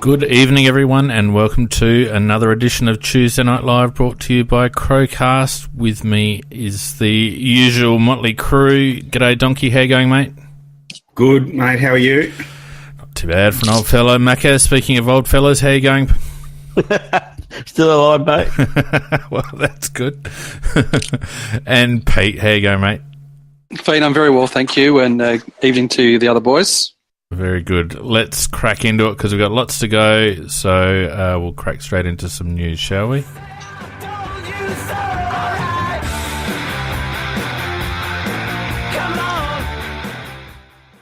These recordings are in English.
Good evening, everyone, and welcome to another edition of Tuesday Night Live, brought to you by CrowCast. With me is the usual motley crew. G'day, Donkey. How you going, mate? Good, mate. How are you? Not too bad for an old fellow. McKay, speaking of old fellows, how you going? Still alive, mate. Well, that's good. And Pete, how you going, mate? Fine, I'm very well, thank you, and evening to the other boys. Very good. Let's crack into it because we've got lots to go, so we'll crack straight into some news, shall we?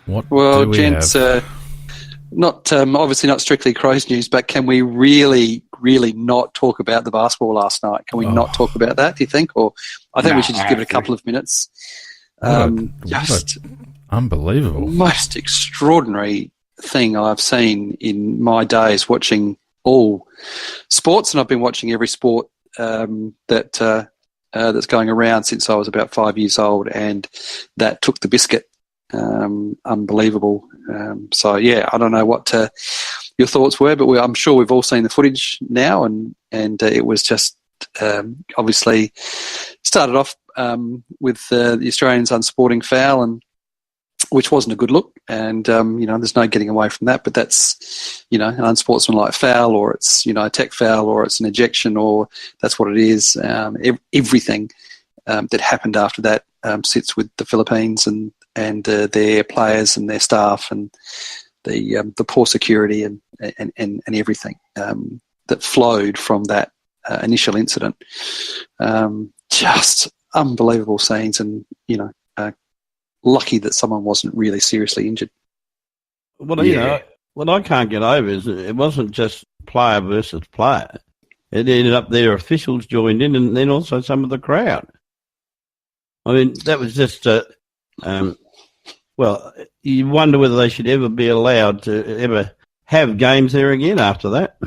Well, gents, not obviously not strictly Crows news, but can we really not talk about the basketball last night? Can we not talk about that, do you think? Or I think we should just give it a couple of minutes. Just unbelievable. Most extraordinary thing I've seen in my days watching all sports, and I've been watching every sport that's going around since I was about 5 years old, and that took the biscuit. Unbelievable. So yeah, I don't know what your thoughts were, but I'm sure we've all seen the footage now, and it was just obviously started off with the Australians' unsporting foul, and which wasn't a good look, and there's no getting away from that. But that's an unsportsmanlike foul, or it's a tech foul, or it's an ejection, or that's what it is. Everything that happened after that sits with the Philippines and their players and their staff, and the poor security and everything that flowed from that initial incident. Just unbelievable scenes, and lucky that someone wasn't really seriously injured. Well, what I can't get over is it wasn't just player versus player. It ended up their officials joined in, and then also some of the crowd. I mean, that was just well, you wonder whether they should ever be allowed to ever have games there again after that.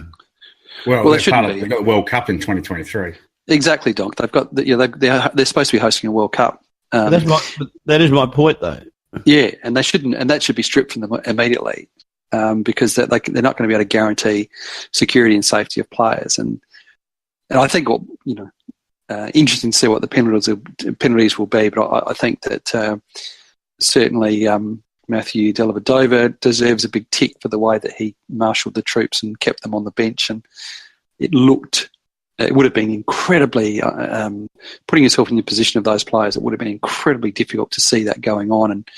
Well they've got the World Cup in 2023. Exactly, Doc. They've got they're supposed to be hosting a World Cup. That is my point, though. Yeah, and they shouldn't, and that should be stripped from them immediately, because they're not going to be able to guarantee security and safety of players. And I think interesting to see what the penalties will be. But I think that certainly Matthew Dellavedova deserves a big tick for the way that he marshalled the troops and kept them on the bench. And it would have been incredibly, putting yourself in the position of those players, it would have been incredibly difficult to see that going on, and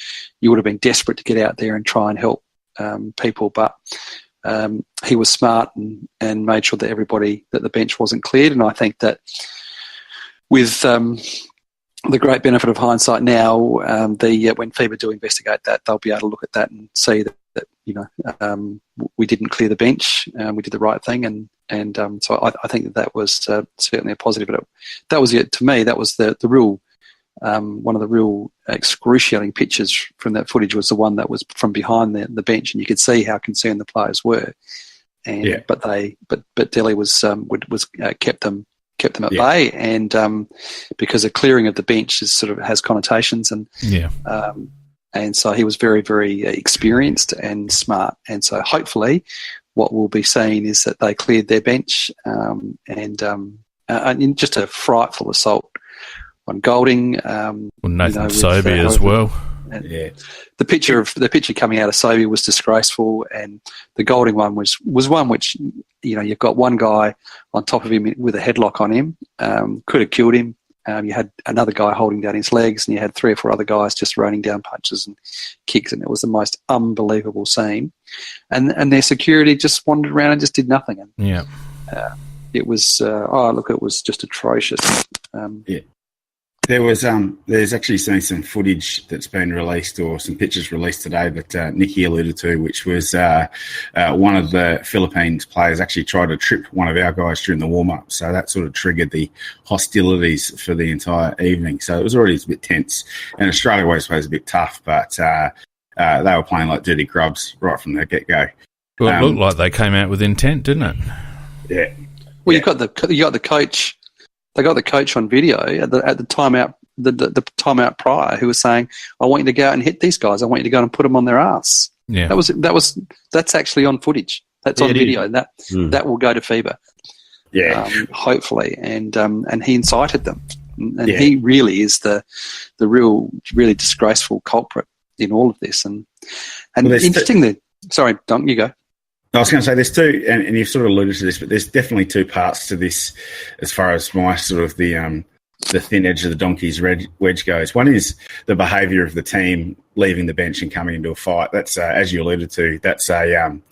you would have been desperate to get out there and try and help people. But he was smart and made sure that the bench wasn't cleared. And I think that with the great benefit of hindsight now, when FIBA do investigate that, they'll be able to look at that and see that we didn't clear the bench, we did the right thing, and so I think that was certainly a positive. But that was it to me. That was the real one of the real excruciating pictures from that footage was the one that was from behind the bench, and you could see how concerned the players were. And but Delhi was kept them at bay, and because a clearing of the bench has connotations, and so he was very, very experienced and smart. And so hopefully what we'll be seeing is that they cleared their bench, and just a frightful assault on Golding. Nathan Sobey as well. The picture coming out of Sobey was disgraceful, and the Golding one was one which, you've got one guy on top of him with a headlock on him, could have killed him. You had another guy holding down his legs, and you had 3 or 4 other guys just raining down punches and kicks, and it was the most unbelievable scene. And their security just wandered around and just did nothing. And, it was it was just atrocious. There's actually some footage that's been released, or some pictures released today that Nikki alluded to, which was one of the Philippines players actually tried to trip one of our guys during the warm-up. So that sort of triggered the hostilities for the entire evening. So it was already a bit tense. And Australia was, I suppose, a bit tough, but they were playing like dirty grubs right from the get-go. Well, it looked like they came out with intent, didn't it? Yeah. Well, you got the coach. They got the coach on video at the timeout, the timeout prior, who was saying, "I want you to go out and hit these guys. I want you to go and put them on their ass." Yeah, that's actually on footage. That's on video, and that will go to FIBA. Yeah, hopefully, and he incited them, and he really is the really disgraceful culprit in all of this. And interestingly, sorry, Don, you go. I was going to say there's two, and you've sort of alluded to this, but there's definitely two parts to this as far as my sort of the thin edge of the donkey's wedge goes. One is the behaviour of the team leaving the bench and coming into a fight. That's, as you alluded to, that's an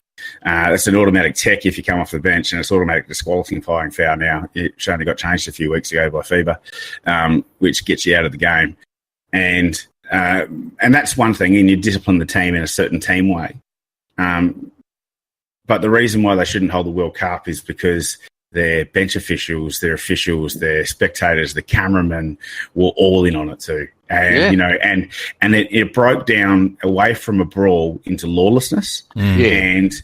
automatic tech if you come off the bench, and it's automatic disqualifying foul now. It only got changed a few weeks ago by FIBA, which gets you out of the game. And that's one thing, and you discipline the team in a certain team way. But the reason why they shouldn't hold the World Cup is because their bench officials, their spectators, the cameramen were all in on it too. And, and it broke down away from a brawl into lawlessness. And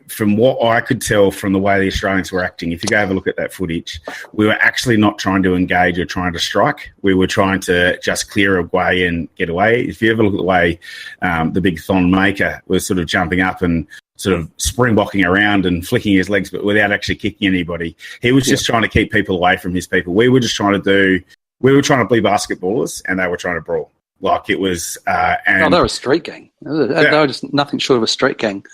from what I could tell from the way the Australians were acting, if you go have a look at that footage, we were actually not trying to engage or trying to strike. We were trying to just clear a way and get away. If you ever look at the way the big thon maker was sort of jumping up and sort of springbocking around and flicking his legs, but without actually kicking anybody, he was just trying to keep people away from his people. We were just trying to be basketballers, and they were trying to brawl. Like it was... they were a street gang. They were just nothing short of a street gang.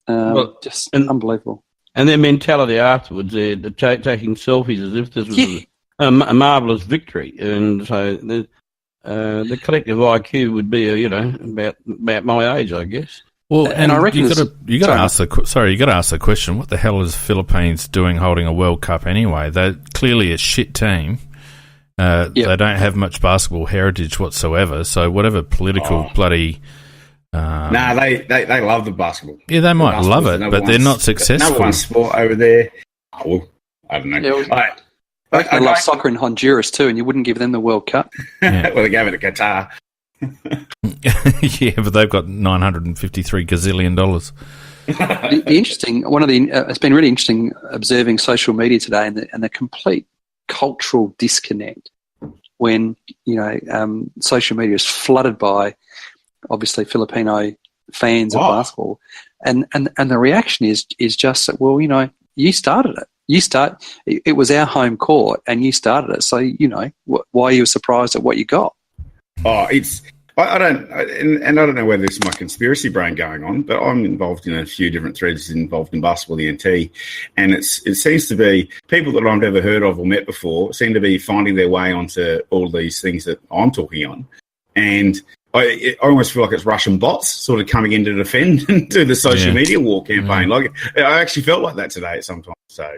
Unbelievable. And their mentality afterwards, they're taking selfies as if this was a marvellous victory. And so the collective IQ would be, about my age, I guess. Well, and I reckon you got to ask the question: what the hell is Philippines doing holding a World Cup anyway? They're clearly a shit team. They don't have much basketball heritage whatsoever. So whatever political bloody. They love the basketball. Yeah, they might love it, but they're not successful. Number one sport over there. Oh, well, I don't know. I love soccer in Honduras too, and you wouldn't give them the World Cup. Yeah. Well, they gave it to Qatar. Yeah, but they've got $953 gazillion. It's been really interesting observing social media today and the complete cultural disconnect when social media is flooded by obviously Filipino fans of basketball, and the reaction is just that, well, you started it. It was our home court, and you started it. So why are you surprised at what you got? I don't know whether it's my conspiracy brain going on, but I'm involved in a few different threads involved in basketball ENT, and it seems to be people that I've never heard of or met before seem to be finding their way onto all these things that I'm talking on, and I almost feel like it's Russian bots sort of coming in to defend and do the social media war campaign. Like I actually felt like that today at some time. So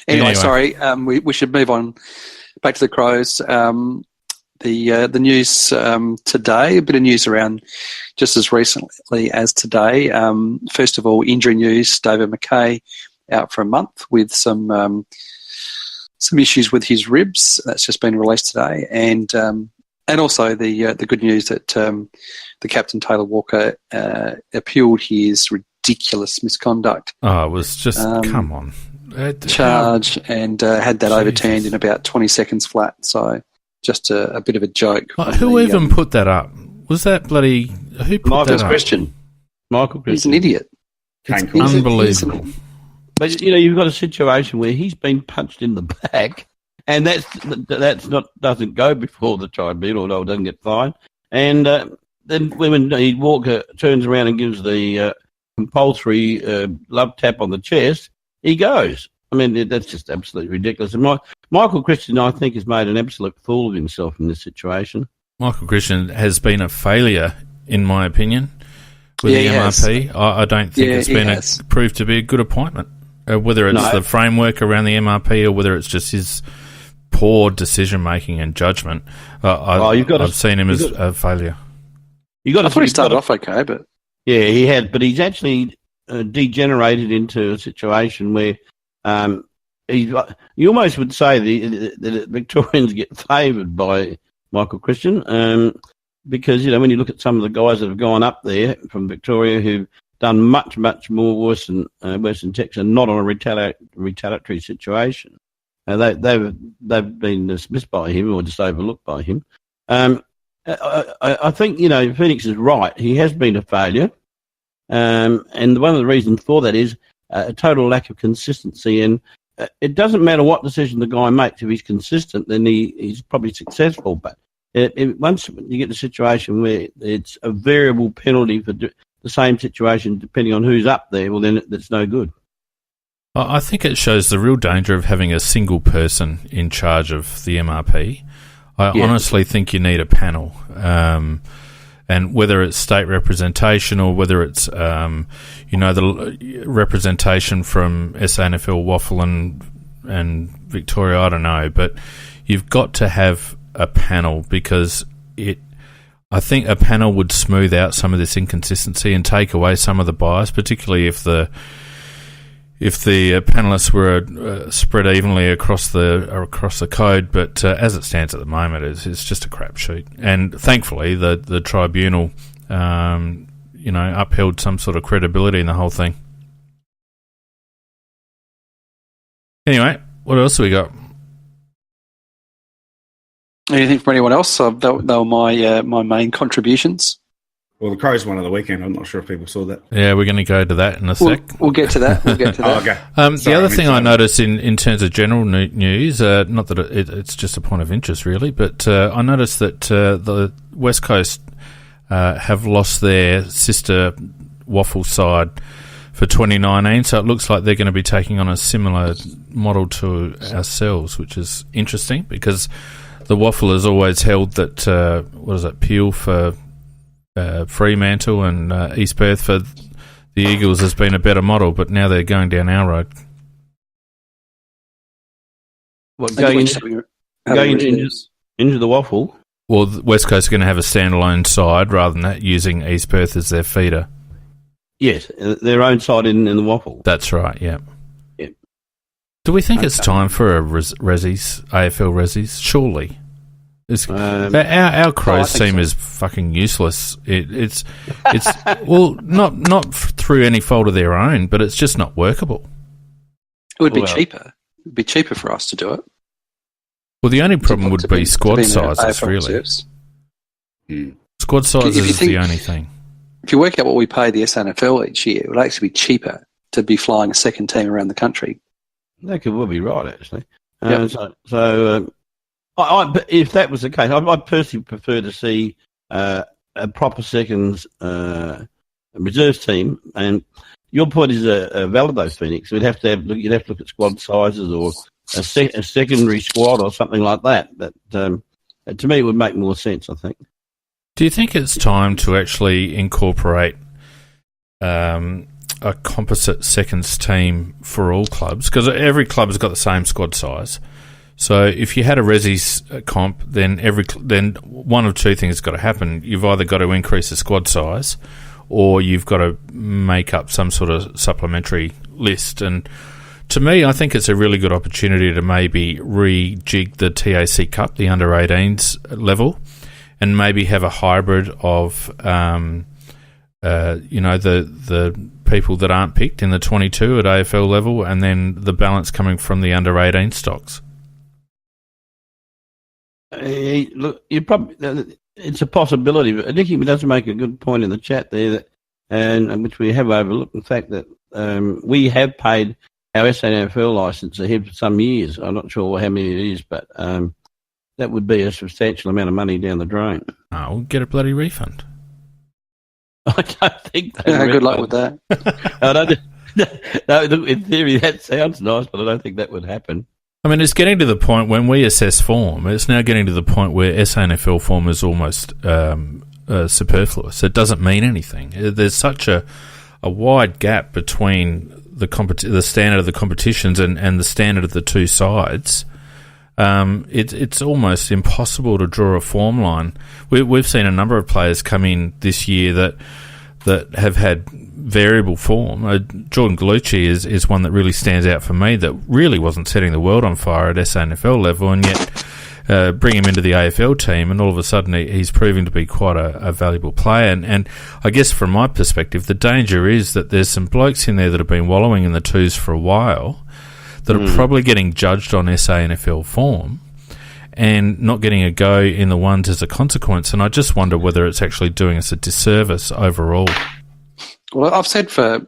anyway, sorry, we should move on back to the Crows. The news today, a bit of news around just as recently as today. First of all, injury news: David McKay out for a month with some issues with his ribs. That's just been released today, and also the good news that the captain Taylor Walker appealed his ridiculous misconduct. Oh, it was just come on charge and had that overturned in about 20 seconds flat. So. Just a bit of a joke. Who even put that up? Was that bloody... Who put that up? Michael Christian. He's an idiot. Unbelievable. But, you've got a situation where he's been punched in the back, and that's not doesn't go before the tribunal, or doesn't get fined. And then when Walker turns around and gives the compulsory love tap on the chest, he goes. I mean, that's just absolutely ridiculous. And Michael Christian, I think, has made an absolute fool of himself in this situation. Michael Christian has been a failure, in my opinion, with the MRP. I don't think it's been proved to be a good appointment, whether it's the framework around the MRP or whether it's just his poor decision-making and judgment. I've seen him as a failure. I thought he started off okay, but... Yeah, he had, but he's actually degenerated into a situation where... you almost would say that Victorians get favoured by Michael Christian because, when you look at some of the guys that have gone up there from Victoria who've done much, much more worse than Western Texas, not on a retaliatory situation. They've been dismissed by him or just overlooked by him. I think, Phoenix is right. He has been a failure. And one of the reasons for that is a total lack of consistency. And it doesn't matter what decision the guy makes. If he's consistent, then he's probably successful. But once you get the situation where it's a variable penalty for the same situation, depending on who's up there, well, then that's no good. I think it shows the real danger of having a single person in charge of the MRP. I honestly think you need a panel. And whether it's state representation or whether it's, the representation from SANFL, Waffle and Victoria, I don't know. But you've got to have a panel because I think a panel would smooth out some of this inconsistency and take away some of the bias, particularly if the panelists were spread evenly across the code, but as it stands at the moment, it's just a crapshoot. And thankfully, the tribunal, upheld some sort of credibility in the whole thing. Anyway, what else have we got? Anything from anyone else? They were my main contributions. Well, the Crows won on the weekend. I'm not sure if people saw that. Yeah, we're going to go to that in a sec. We'll get to that. Okay. The other thing I noticed in terms of general news, not that it's just a point of interest really, but I noticed that the West Coast have lost their sister Waffle side for 2019, so it looks like they're going to be taking on a similar model to ourselves, which is interesting because the Waffle has always held that, Peel for Fremantle and East Perth for the Eagles has been a better model, but now they're going down our road. Going into the Waffle? Well, the West Coast are going to have a standalone side rather than that, using East Perth as their feeder. Yes, their own side in the Waffle. That's right, yeah. Do we think it's time for a Rezzies, AFL Rezzies? Surely. Our Crows team is fucking useless. It's well, not through any fault of their own, but it's just not workable. It would be cheaper. It would be cheaper for us to do it. Well, the only problem would be squad sizes, really. Squad sizes is the only thing. If you work out what we pay the SANFL each year, it would actually be cheaper to be flying a second team around the country. That could well be right, actually. If that was the case, I'd personally prefer to see a proper seconds reserve team. And your point is a valid, though, Phoenix. You'd have to look at squad sizes or a secondary squad or something like that. But to me, it would make more sense, I think. Do you think it's time to actually incorporate a composite seconds team for all clubs? Because every club has got the same squad size. So if you had a Rezzies comp, then one of two things has got to happen. You've either got to increase the squad size, or you've got to make up some sort of supplementary list. And to me, I think it's a really good opportunity to maybe rejig the TAC Cup, the under-18s level, and maybe have a hybrid of, the people that aren't picked in the 22 at AFL level, and then the balance coming from the under-18 stocks. Look, it's a possibility, but Nicky does make a good point in the chat there, and which we have overlooked, the fact that we have paid our SANFL licence ahead for some years. I'm not sure how many it is, but that would be a substantial amount of money down the drain. Oh, we'll get a bloody refund. I don't think that. Yeah, good luck with that. No, in theory that sounds nice, but I don't think that would happen. I mean, it's getting to the point when we assess form, it's now getting to the point where SANFL form is almost superfluous. It doesn't mean anything. There's such a wide gap between the standard of the competitions and the standard of the two sides. It's almost impossible to draw a form line. We've seen a number of players come in this year that have had variable form. Jordan Gallucci is one that really stands out for me, that really wasn't setting the world on fire at SANFL level, and yet bring him into the AFL team, and all of a sudden he's proving to be quite a valuable player. And I guess from my perspective, the danger is that there's some blokes in there that have been wallowing in the twos for a while that are probably getting judged on SANFL form and not getting a go in the ones as a consequence. And I just wonder whether it's actually doing us a disservice overall. Well, I've said for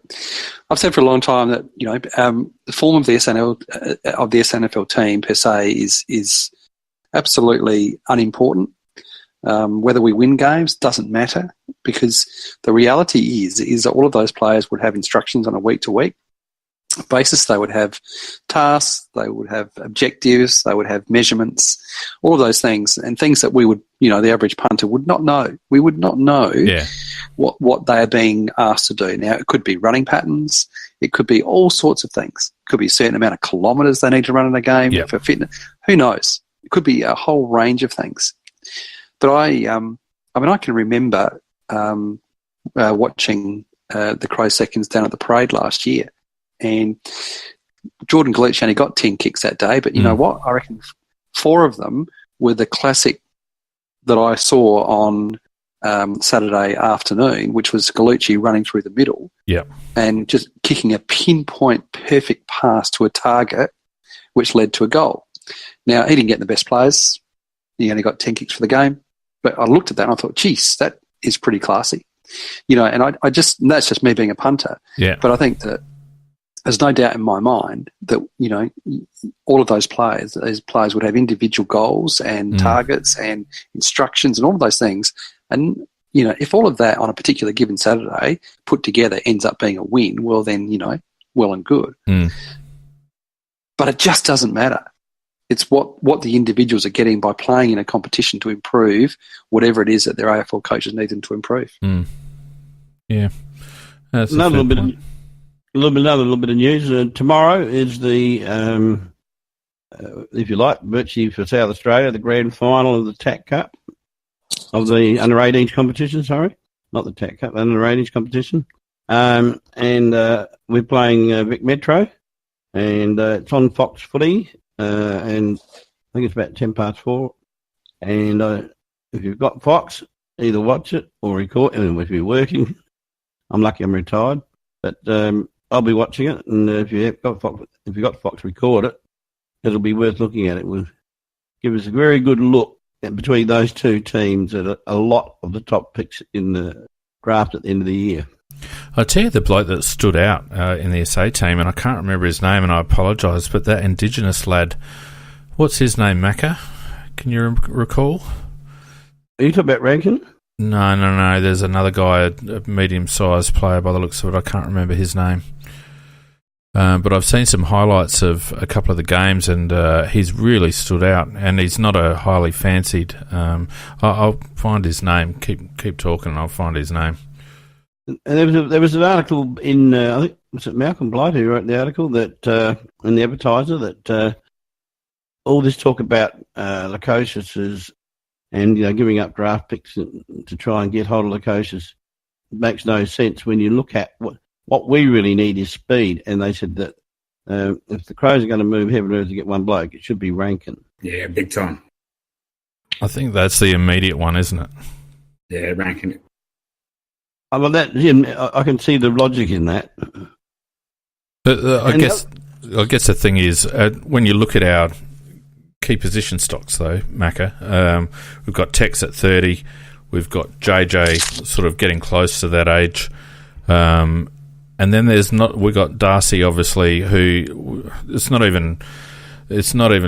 a long time that the form of the SNFL team per se is absolutely unimportant. Whether we win games doesn't matter, because the reality is that all of those players would have instructions on a week-to-week basis. They would have tasks, they would have objectives, they would have measurements, all of those things, and things that we would, the average punter would not know. We would not know what they are being asked to do. Now, it could be running patterns, it could be all sorts of things. It could be a certain amount of kilometres they need to run in a game for fitness. Who knows? It could be a whole range of things. But I can remember watching the Crow seconds down at the parade last year, and Jordan Galucci only got 10 kicks that day, but you know what? I reckon 4 of them were the classic that I saw on Saturday afternoon, which was Galucci running through the middle and just kicking a pinpoint perfect pass to a target, which led to a goal. Now, he didn't get the best players. He only got 10 kicks for the game. But I looked at that and I thought, geez, that is pretty classy. And and that's just me being a punter. Yeah. But I think that there's no doubt in my mind that, all of those players would have individual goals and targets and instructions and all of those things. And, if all of that on a particular given Saturday put together ends up being a win, well then, well and good. But it just doesn't matter. It's what the individuals are getting by playing in a competition to improve whatever it is that their AFL coaches need them to improve. Yeah. That's another little bit of news. Tomorrow is the, if you like, virtually for South Australia, the grand final of the Tack Cup, of the under-18s competition, not the Tack Cup, under-18s competition. And we're playing Vic Metro, and it's on Fox Footy. And I think it's about 4:10. And if you've got Fox, either watch it or record it. If you're working, I'm lucky I'm retired, but I'll be watching it. And if you've got Fox, record it. It'll be worth looking at. It will give us a very good look between those two teams at a lot of the top picks in the draft at the end of the year. I'll tell you the bloke that stood out in the SA team, and I can't remember his name, and I apologise, but that Indigenous lad, what's his name, Macca? Can you recall? Are you talking about Rankin? No. There's another guy, a medium-sized player by the looks of it. I can't remember his name. But I've seen some highlights of a couple of the games, and he's really stood out, and he's not a highly fancied. I'll find his name. Keep talking, and I'll find his name. And there was an article in, I think, was it Malcolm Blight who wrote the article that in the Advertiser that all this talk about Lukosius and giving up draft picks to try and get hold of Lukosius makes no sense when you look at what we really need is speed. And they said that if the Crows are going to move heaven and earth to get one bloke, it should be Rankin. Yeah, big time. I think that's the immediate one, isn't it? Yeah, Rankin. Well, I can see the logic in that. I guess the thing is, when you look at our key position stocks, though, Macca, we've got Tex at 30, we've got JJ sort of getting close to that age, and then we've got Darcy, obviously, who it's not even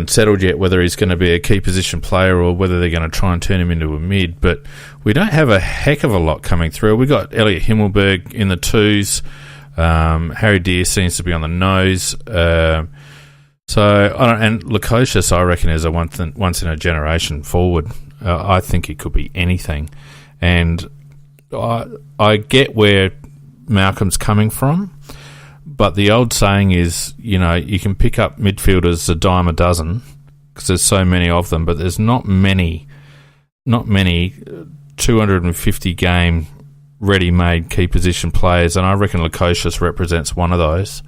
settled yet whether he's going to be a key position player or whether they're going to try and turn him into a mid. But we don't have a heck of a lot coming through. We've got Elliot Himmelberg in the 2s. Harry Deere seems to be on the nose. And Lukosius, I reckon, is a once in a generation forward. I think he could be anything. And I get where Malcolm's coming from. But the old saying is, you can pick up midfielders a dime a dozen because there's so many of them, but there's not many 250 game ready-made key position players, and I reckon Lukosius represents one of those.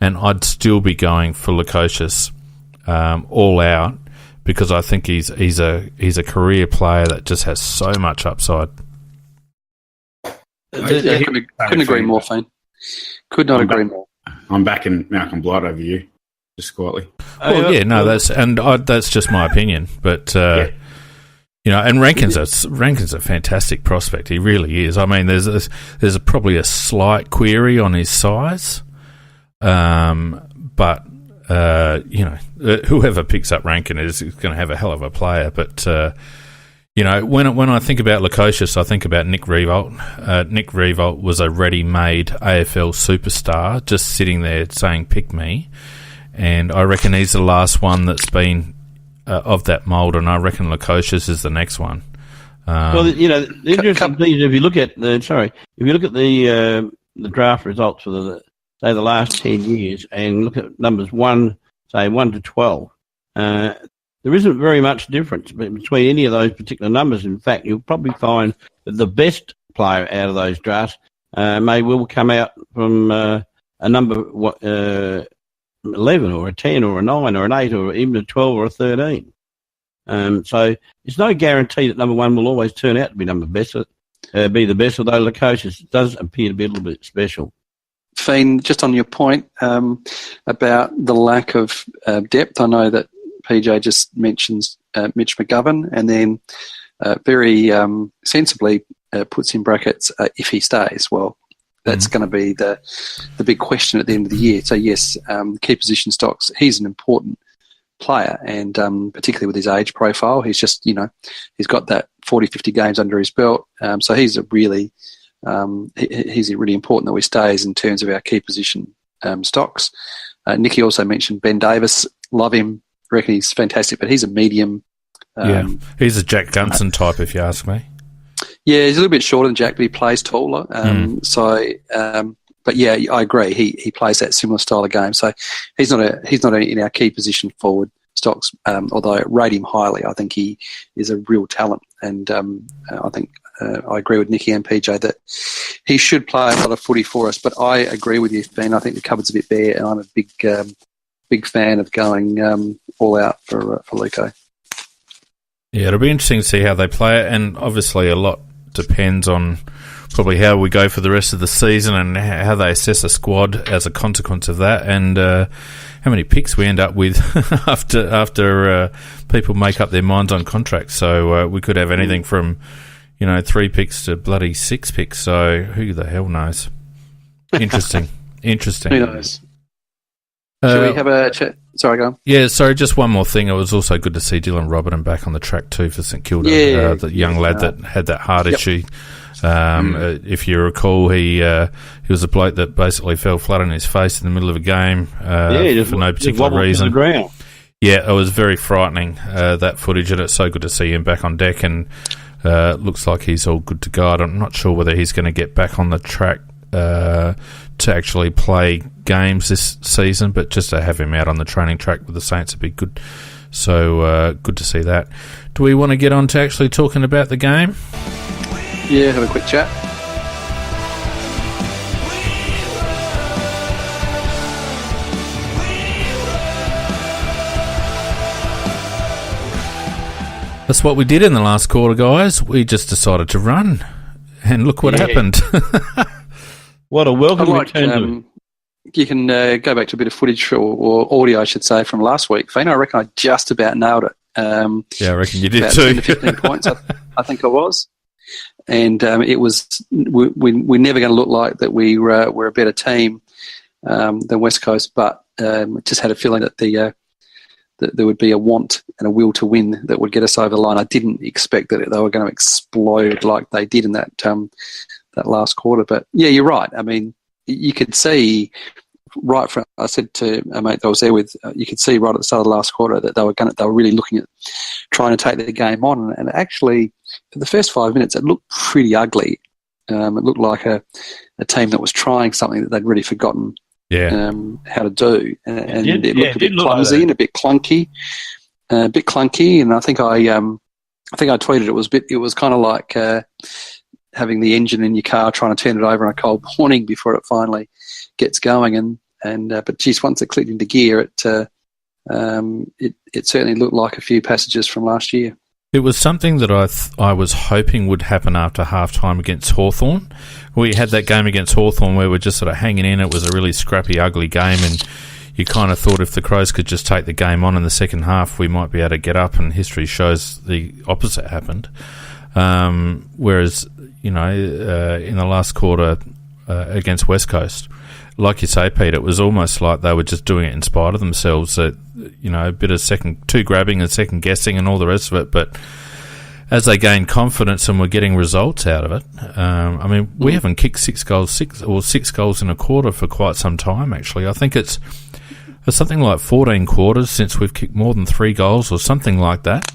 And I'd still be going for Lukosius all out because I think he's a career player that just has so much upside. Yeah, couldn't agree more, Fane. Could not agree more. I'm backing Malcolm Blight over you, just quietly. Well, that's just my opinion. But and Rankin's a fantastic prospect. He really is. I mean, there's probably a slight query on his size, but whoever picks up Rankin is going to have a hell of a player. But when I think about Lukosius, I think about Nick Riewoldt. Nick Riewoldt was a ready-made AFL superstar, just sitting there saying, "Pick me," and I reckon he's the last one that's been of that mould, and I reckon Lukosius is the next one. The interesting thing is if you look at the draft results for the last 10 years and look at numbers 1 to 12, there isn't very much difference between any of those particular numbers. In fact, you'll probably find that the best player out of those drafts may well come out from a number 11 or a 10 or a 9 or an 8 or even a 12 or a 13. So it's no guarantee that number 1 will always turn out to be be the best, although Lukosius does appear to be a little bit special. Fiend, just on your point about the lack of depth, I know that PJ just mentions Mitch McGovern, and then very sensibly puts in brackets if he stays. Well, that's going to be the big question at the end of the year. So yes, key position stocks. He's an important player, and particularly with his age profile, he's just he's got that 40, 50 games under his belt. So he's a really important that he stays in terms of our key position stocks. Nicky also mentioned Ben Davis. Love him. Reckon he's fantastic, but he's a medium. He's a Jack Gunson type, if you ask me. Yeah, he's a little bit shorter than Jack, but he plays taller. But yeah, I agree. He plays that similar style of game. So he's not in our key position forward stocks. Although I rate him highly, I think he is a real talent, and I think I agree with Nicky and PJ that he should play a lot of footy for us. But I agree with you, Ben. I think the cupboard's a bit bare, and I'm a big fan of going all out for Luko. Yeah, it'll be interesting to see how they play it, and obviously a lot depends on probably how we go for the rest of the season and how they assess a squad as a consequence of that, and how many picks we end up with after people make up their minds on contracts. So we could have anything from 3 picks to bloody 6 picks. So who the hell knows? Interesting. Who knows? Should we have a chat? Sorry, go on. Yeah, sorry, just one more thing. It was also good to see Dylan Roberton back on the track too for St Kilda, the young lad that had that heart issue. If you recall, he was a bloke that basically fell flat on his face in the middle of a game for no particular reason. Yeah, it was very frightening, that footage, and it's so good to see him back on deck, and looks like he's all good to go. I'm not sure whether he's going to get back on the track to actually play games this season, but just to have him out on the training track with the Saints would be good. So good to see that. Do we want to get on to actually talking about the game? Yeah, have a quick chat. That's what we did in the last quarter, guys. We just decided to run, and look what happened. What a welcome return. You can go back to a bit of footage or audio, I should say, from last week. Fino, I reckon I just about nailed it. I reckon you did about too. 10 to 15 points, I think I was. And it was we're never going to look like that we're a better team than West Coast, but just had a feeling that that there would be a want and a will to win that would get us over the line. I didn't expect that they were going to explode like they did in that last quarter. But yeah, you're right. I mean, you could see right from, I said to a mate that I was there with, you could see right at the start of the last quarter that they were really looking at trying to take the game on. And actually, for the first 5 minutes, it looked pretty ugly. It looked like a team that was trying something that they'd really forgotten how to do. And it looked a bit clumsy and a bit clunky. And I think I tweeted it was kind of like having the engine in your car trying to turn it over on a cold morning before it finally gets going. But geez, once it clicked into gear, it certainly looked like a few passages from last year. It was something that I was hoping would happen after half-time against Hawthorn. We had that game against Hawthorn where we're just sort of hanging in. It was a really scrappy, ugly game, and you kind of thought if the Crows could just take the game on in the second half, we might be able to get up, and history shows the opposite happened. Whereas, in the last quarter against West Coast, like you say, Pete, it was almost like they were just doing it in spite of themselves. A bit of two grabbing and second guessing and all the rest of it. But as they gained confidence and were getting results out of it, we haven't kicked six goals in a quarter for quite some time. Actually, I think it's something like 14 quarters since we've kicked more than 3 goals or something like that.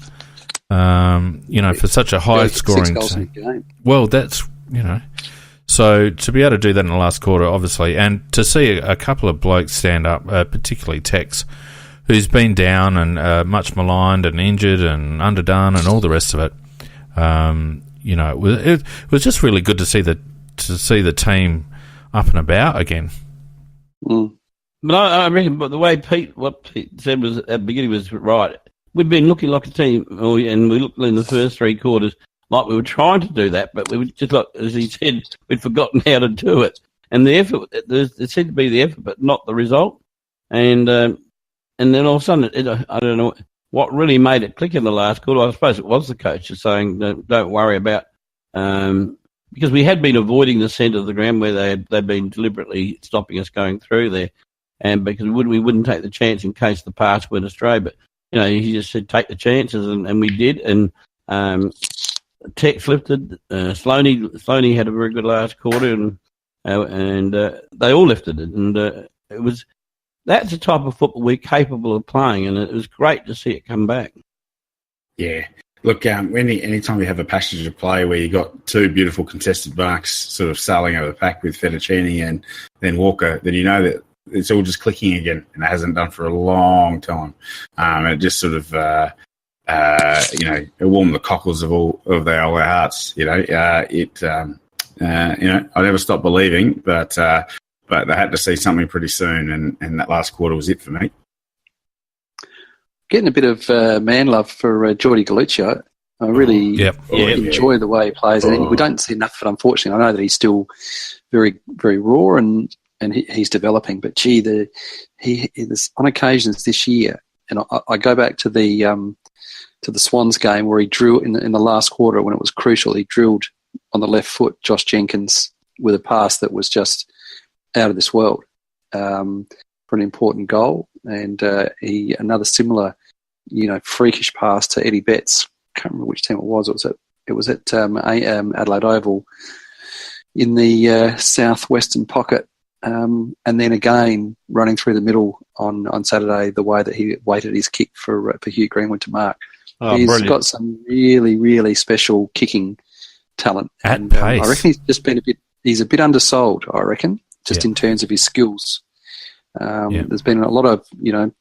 For such a high scoring team. Well, that's So to be able to do that in the last quarter, obviously, and to see a couple of blokes stand up, particularly Tex, who's been down and much maligned and injured and underdone and all the rest of it, it was just really good to see the team up and about again. Mm. But I reckon, but the way what Pete said was at the beginning was right. We'd been looking like a team, and we looked in the first 3 quarters like we were trying to do that, but we were just like, as he said, we'd forgotten how to do it. And the effort, there seemed to be the effort, but not the result. And then all of a sudden, I don't know what really made it click in the last quarter. I suppose it was the coaches saying, don't worry about, because we had been avoiding the centre of the ground where they'd been deliberately stopping us going through there, and because we wouldn't take the chance in case the pass went astray. But he just said take the chances, and we did. And Tex lifted. Sloaney had a very good last quarter, and they all lifted it. And that's the type of football we're capable of playing, and it was great to see it come back. Yeah. Look, anytime you have a passage of play where you got 2 beautiful contested marks sort of sailing over the pack with Fettuccini and then Walker, then you know that it's all just clicking again, and it hasn't done for a long time. It just sort of, it warmed the cockles of all of our hearts. I never stopped believing, but they had to see something pretty soon, and that last quarter was it for me. Getting a bit of man love for Geordie Gallucci. I really enjoy the way he plays. And we don't see enough of it, unfortunately. I know that he's still very, very raw and he's developing. But there's on occasions this year, and I go back to the Swans game where he drew in the last quarter when it was crucial. He drilled on the left foot Josh Jenkins with a pass that was just out of this world for an important goal, and another similar, freakish pass to Eddie Betts. Can't remember which team it was. It was at Adelaide Oval in the southwestern pocket, and then again running through the middle on Saturday. The way that he weighted his kick for Hugh Greenwood to mark. He's brilliant. Got some really, really special kicking talent. At pace. I reckon he's just been he's a bit undersold, I reckon, just in terms of his skills. There's been a lot of,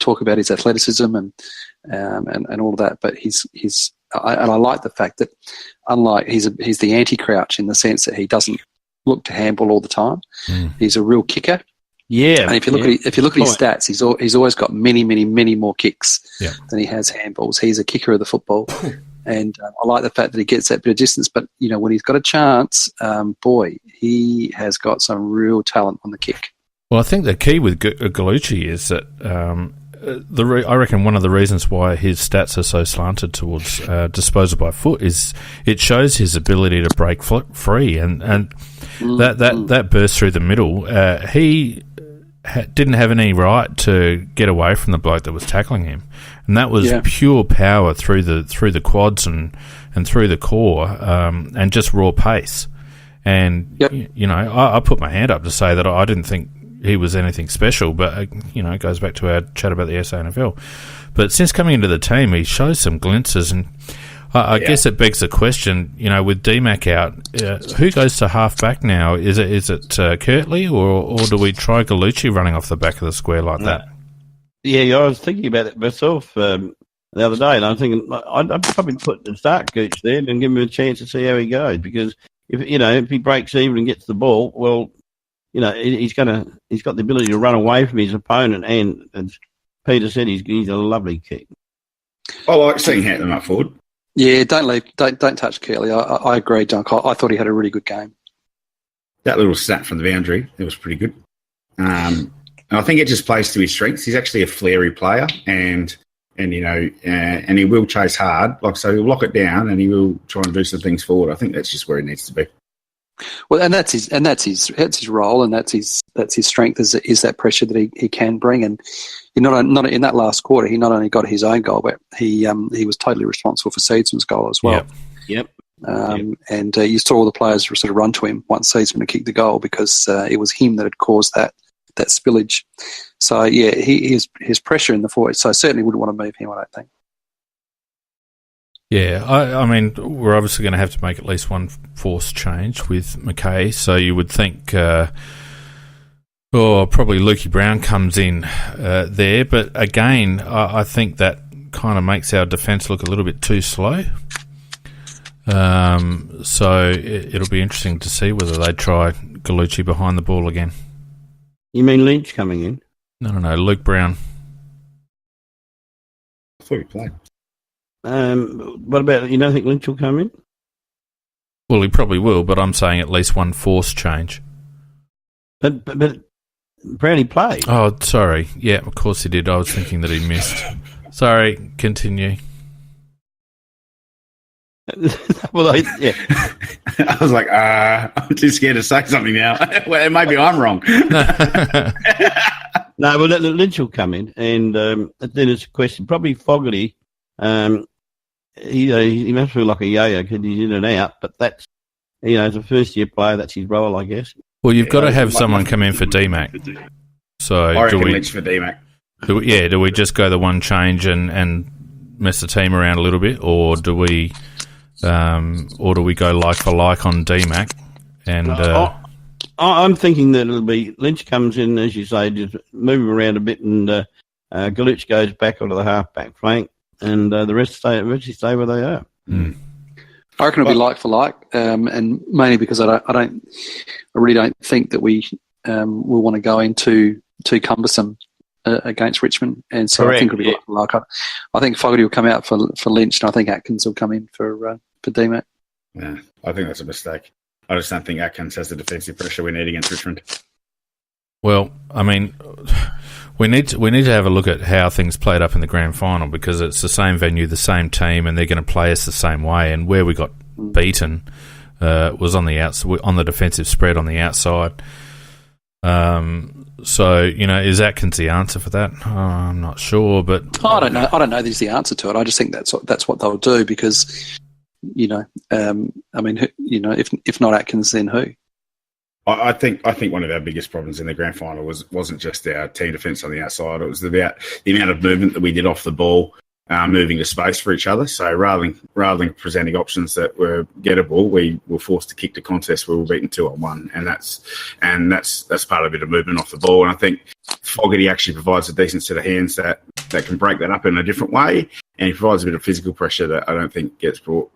talk about his athleticism and all of that, but I like the fact that unlike he's the anti-Crouch in the sense that he doesn't look to handball all the time. He's a real kicker. Yeah. And if you look at his stats, he's always got many, many, many more kicks than he has handballs. He's a kicker of the football. And I like the fact that he gets that bit of distance. But, when he's got a chance, he has got some real talent on the kick. Well, I think the key with Gallucci is that I reckon one of the reasons why his stats are so slanted towards disposal by foot is it shows his ability to break free. And that burst through the middle, he didn't have any right to get away from the bloke that was tackling him. And that was pure power through the quads and through the core, and just raw pace. And I put my hand up to say that I didn't think he was anything special, but it goes back to our chat about the SANFL. But since coming into the team, he shows some glimpses, and I guess it begs the question, with DMAC out, who goes to half back now? Is it Kirtley, or do we try Gallucci running off the back of the square like that? Yeah, I was thinking about it myself the other day, and I'm thinking I'd probably start Gooch there and give him a chance to see how he goes, because if he breaks even and gets the ball, well, he's got the ability to run away from his opponent, and as Peter said, he's a lovely kick. I like seeing Hampton up forward. Yeah, don't touch Curley. I agree, Dunk. I thought he had a really good game. That little snap from the boundary, it was pretty good. And I think it just plays to his strengths. He's actually a flary player, and he will chase hard. So he'll lock it down, and he will try and do some things forward. I think that's just where he needs to be. Well, and that's his role, and that's his strength is that pressure that he can bring. And he not in that last quarter, he not only got his own goal, but he was totally responsible for Seedsman's goal as well. Yep. And you saw all the players sort of run to him once Seedsman had kicked the goal because it was him that had caused that spillage. So yeah, his pressure in the forward. So I certainly wouldn't want to move him, I don't think. Yeah, I mean, we're obviously going to have to make at least one force change with McKay. So you would think, probably Lukey Brown comes in there. But again, I think that kind of makes our defence look a little bit too slow. So it'll be interesting to see whether they try Gallucci behind the ball again. You mean Lynch coming in? No, Luke Brown. I thought he played. What about, you don't think Lynch will come in? Well, he probably will, but I'm saying at least one force change. But Brownie played. Oh, sorry. Yeah, of course he did. I was thinking that he missed. Sorry, continue. Well, I was like, I'm too scared to say something now. Well, maybe I'm wrong. No, well, Lynch will come in, and then it's a question. Probably Fogarty. He must feel like a yo-yo because he's in and out, but that's, as a first-year player, that's his role, I guess. Well, you've got to have someone come in for DMAC. So I reckon Lynch for DMAC. Do we just go the one change and mess the team around a little bit, or do we go like for like on DMAC? And I'm thinking that it'll be Lynch comes in, as you say, just move him around a bit, and Gallucci goes back onto the half-back flank, and the rest stay where they are. Mm. I reckon it'll be like for like, and mainly because I really don't think that we will want to go into too cumbersome against Richmond, and so correct, I think it'll be like for like. I think Fogarty will come out for Lynch, and I think Atkins will come in for DMAC. Yeah, I think that's a mistake. I just don't think Atkins has the defensive pressure we need against Richmond. Well, I mean, we need to have a look at how things played up in the grand final, because it's the same venue, the same team, and they're going to play us the same way. And where we got beaten was on the outside, on the defensive spread on the outside. So is Atkins the answer for that? I'm not sure, but I don't know. I don't know. There's the answer to it. I just think that's what they'll do because, I mean, if not Atkins, then who? I think one of our biggest problems in the grand final wasn't just our team defence on the outside. It was about the amount of movement that we did off the ball, moving to space for each other. So rather than presenting options that were gettable, we were forced to kick the contest. We were beaten 2-on-1, and that's part of a bit of movement off the ball. And I think Fogarty actually provides a decent set of hands that can break that up in a different way, and he provides a bit of physical pressure that I don't think gets brought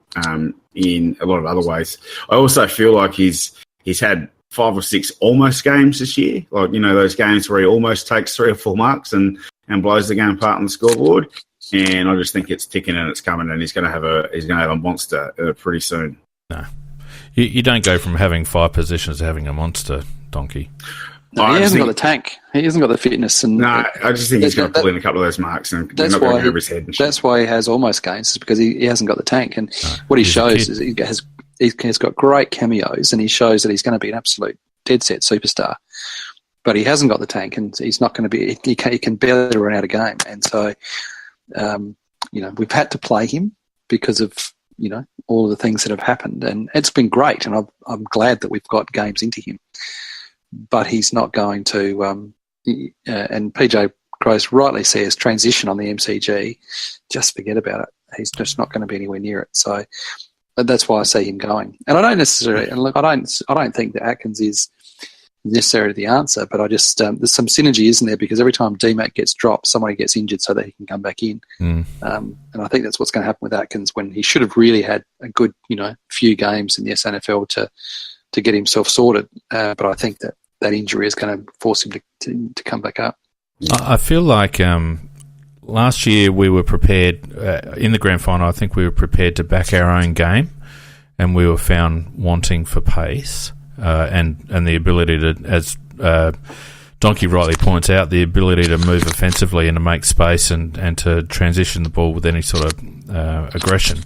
in a lot of other ways. I also feel like he's had 5 or 6 almost games this year, like those games where he almost takes 3 or 4 marks and blows the game apart on the scoreboard. And I just think it's ticking and it's coming, and he's going to have a monster pretty soon. No, you don't go from having 5 positions to having a monster, Donkey. No, he hasn't got the tank. He hasn't got the fitness. And no, I just think he's going to pull in a couple of those marks, and they're not going to over his head. That's why he has almost games, is because he hasn't got the tank. And what he shows is he's got great cameos, and he shows that he's going to be an absolute dead set superstar. But he hasn't got the tank, and he's not going to be. He can barely run out a game, and so we've had to play him because of all of the things that have happened, and it's been great, and I'm glad that we've got games into him. But he's not going to. And PJ Gross rightly says transition on the MCG. Just forget about it. He's just not going to be anywhere near it. So that's why I see him going. And I don't necessarily. And look, I don't think that Atkins is necessarily the answer, but I just there's some synergy, isn't there? Because every time DMAC gets dropped, somebody gets injured so that he can come back in. And I think that's what's going to happen with Atkins, when he should have really had a good few games in the SNFL to get himself sorted. But I think that injury is going to force him to come back up. I feel like last year we were prepared in the grand final. I think we were prepared to back our own game, and we were found wanting for pace and the ability to, as Donkey rightly points out, the ability to move offensively and to make space and to transition the ball with any sort of aggression.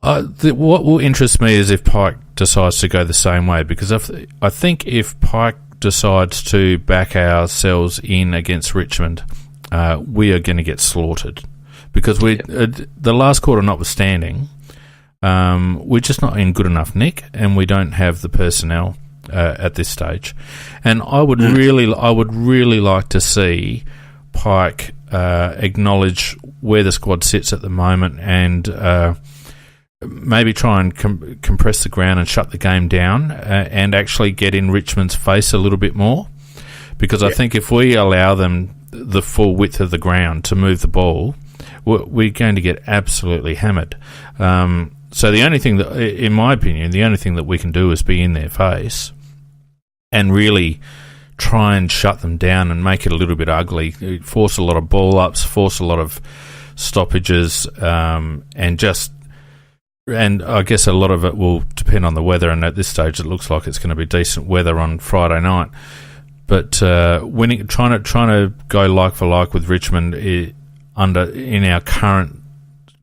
What will interest me is if Pike decides to go the same way, because I think if Pike decides to back ourselves in against Richmond, we are going to get slaughtered. Because the last quarter notwithstanding, we're just not in good enough nick, and we don't have the personnel at this stage. And I would really like to see Pike acknowledge where the squad sits at the moment and maybe try and compress the ground and shut the game down and actually get in Richmond's face a little bit more. Because I think if we allow them the full width of the ground to move the ball, we're going to get absolutely hammered. So the only thing that, in my opinion, the only thing that we can do is be in their face and really try and shut them down and make it a little bit ugly, force a lot of ball ups, force a lot of stoppages, and I guess a lot of it will depend on the weather, and at this stage it looks like it's going to be decent weather on Friday night. But trying to go like for like with Richmond in our current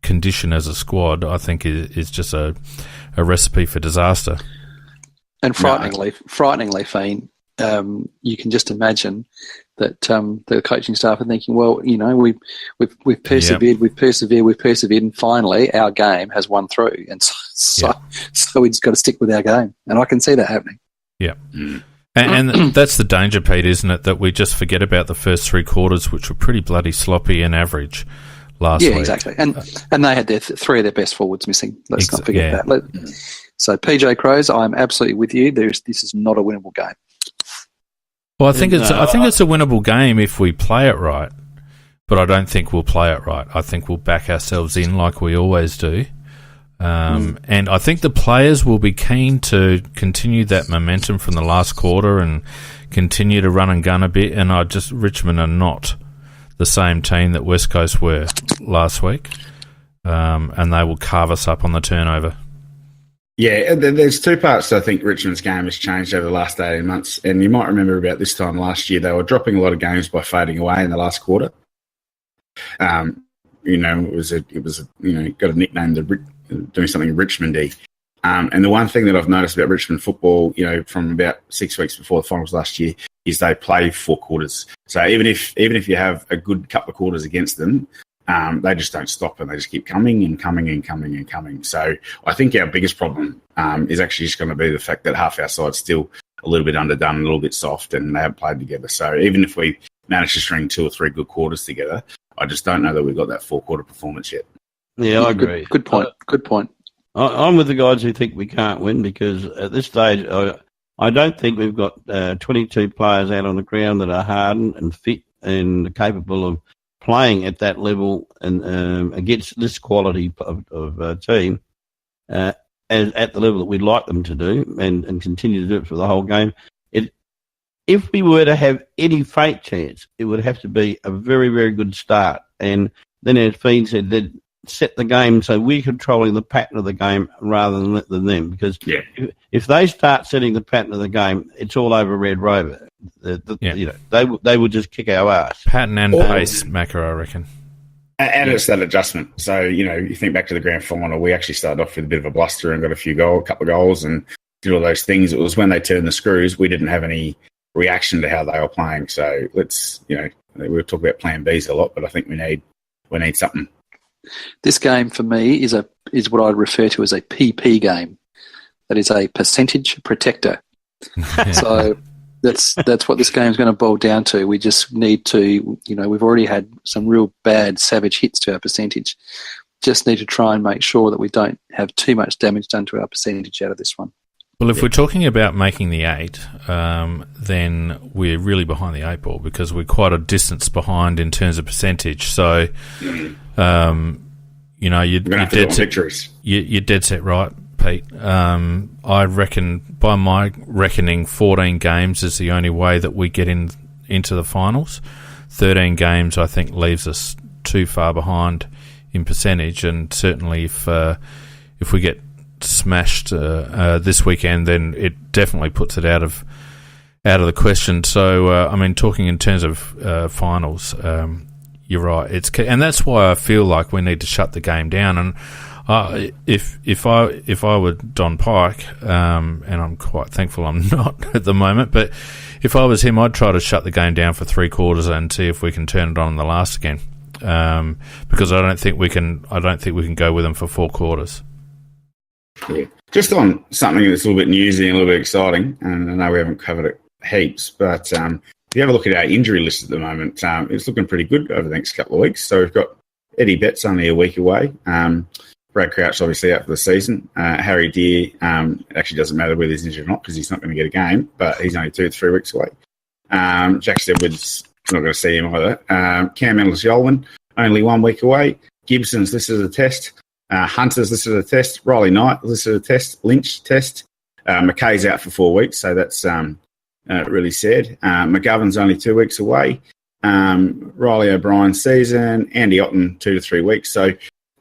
condition as a squad, I think is just a recipe for disaster. And frighteningly, Fiend, you can just imagine that the coaching staff are thinking, well, we've persevered, we've persevered, and finally our game has won through, and so we just got to stick with our game, and I can see that happening. Yeah. And that's the danger, Pete, isn't it? That we just forget about the first three quarters, which were pretty bloody sloppy and average last week. Yeah, exactly. And they had three of their best forwards missing. Let's not forget that. So, PJ Crows, I'm absolutely with you. This is not a winnable game. Well, I think it's a winnable game if we play it right, but I don't think we'll play it right. I think we'll back ourselves in like we always do. And I think the players will be keen to continue that momentum from the last quarter and continue to run and gun a bit. And Richmond are not the same team that West Coast were last week, and they will carve us up on the turnover. Yeah, there's two parts to I think Richmond's game has changed over the last 18 months. And you might remember about this time last year, they were dropping a lot of games by fading away in the last quarter. It was got a nickname, doing something Richmondy. And the one thing that I've noticed about Richmond football, from about 6 weeks before the finals last year, is they play 4 quarters. So even if you have a good couple of quarters against them, they just don't stop and they just keep coming and coming and coming and coming. So I think our biggest problem is actually just going to be the fact that half our side's still a little bit underdone, a little bit soft, and they haven't played together. So even if we manage to string 2 or 3 good quarters together, I just don't know that we've got that 4-quarter performance yet. Yeah, I agree. Good point. Good point. I'm with the guys who think we can't win because at this stage, I don't think we've got 22 players out on the ground that are hardened and fit and capable of playing at that level and against this quality of team at the level that we'd like them to do and continue to do it for the whole game. If we were to have any faint chance, it would have to be a very, very good start. And then, as Fiend said, they'd set the game so we're controlling the pattern of the game rather than them. Because if they start setting the pattern of the game, it's all over Red Rover. They would just kick our ass. Pattern and pace, Macca, I reckon. And it's that adjustment. So, you think back to the grand final, we actually started off with a bit of a bluster and got a couple of goals and did all those things. It was when they turned the screws, we didn't have any reaction to how they were playing. So let's, we'll talk about plan Bs a lot, but I think we need something. This game for me is what I'd refer to as a PP game. That is a percentage protector. So that's what this game is going to boil down to. We just need to, we've already had some real bad savage hits to our percentage. Just need to try and make sure that we don't have too much damage done to our percentage out of this one. Well, if we're talking about making the 8, then we're really behind the 8 ball because we're quite a distance behind in terms of percentage. So, you're dead set right, Pete. I reckon, by my reckoning, 14 games is the only way that we get into the finals. 13 games, I think, leaves us too far behind in percentage, and certainly if we get smashed this weekend, then it definitely puts it out of out of the question. So, I mean, talking in terms of finals, you're right. And that's why I feel like we need to shut the game down. And if I were Don Pike, and I'm quite thankful I'm not at the moment, but if I was him, I'd try to shut the game down for 3 quarters and see if we can turn it on in the last again. Because I don't think we can go with them for 4 quarters. Yeah. Just on something that's a little bit newsy and a little bit exciting, and I know we haven't covered it heaps, but if you have a look at our injury list at the moment, it's looking pretty good over the next couple of weeks. So we've got Eddie Betts only a week away. Brad Crouch obviously out for the season. Harry Deer, actually doesn't matter whether he's injured or not because he's not going to get a game, but he's only 2 to 3 weeks away. Jack Edwards, not going to see him either. Cam Ellis-Yolwyn, only 1 week away. Gibson's listed as a test. Hunter's listed as a test. Riley Knight listed as a test. Lynch test. McKay's out for 4 weeks, so that's really sad. McGovern's only 2 weeks away. Riley O'Brien season. Andy Otten 2 to 3 weeks. So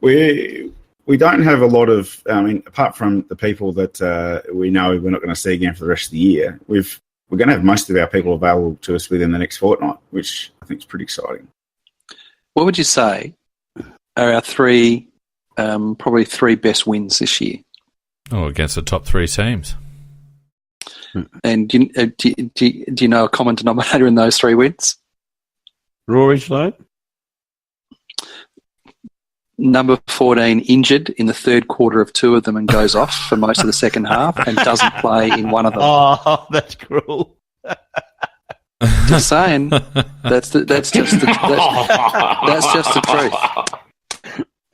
we don't have a lot of, apart from the people that we know we're not going to see again for the rest of the year, we're going to have most of our people available to us within the next fortnight, which I think is pretty exciting. What would you say are our probably 3 best wins this year? Oh, against the top 3 teams. And do you know a common denominator in those 3 wins? Rory Sloan? Number 14 injured in the 3rd quarter of 2 of them and goes off for most of the second half and doesn't play in one of them. Oh, that's cruel. Just saying. That's just the truth.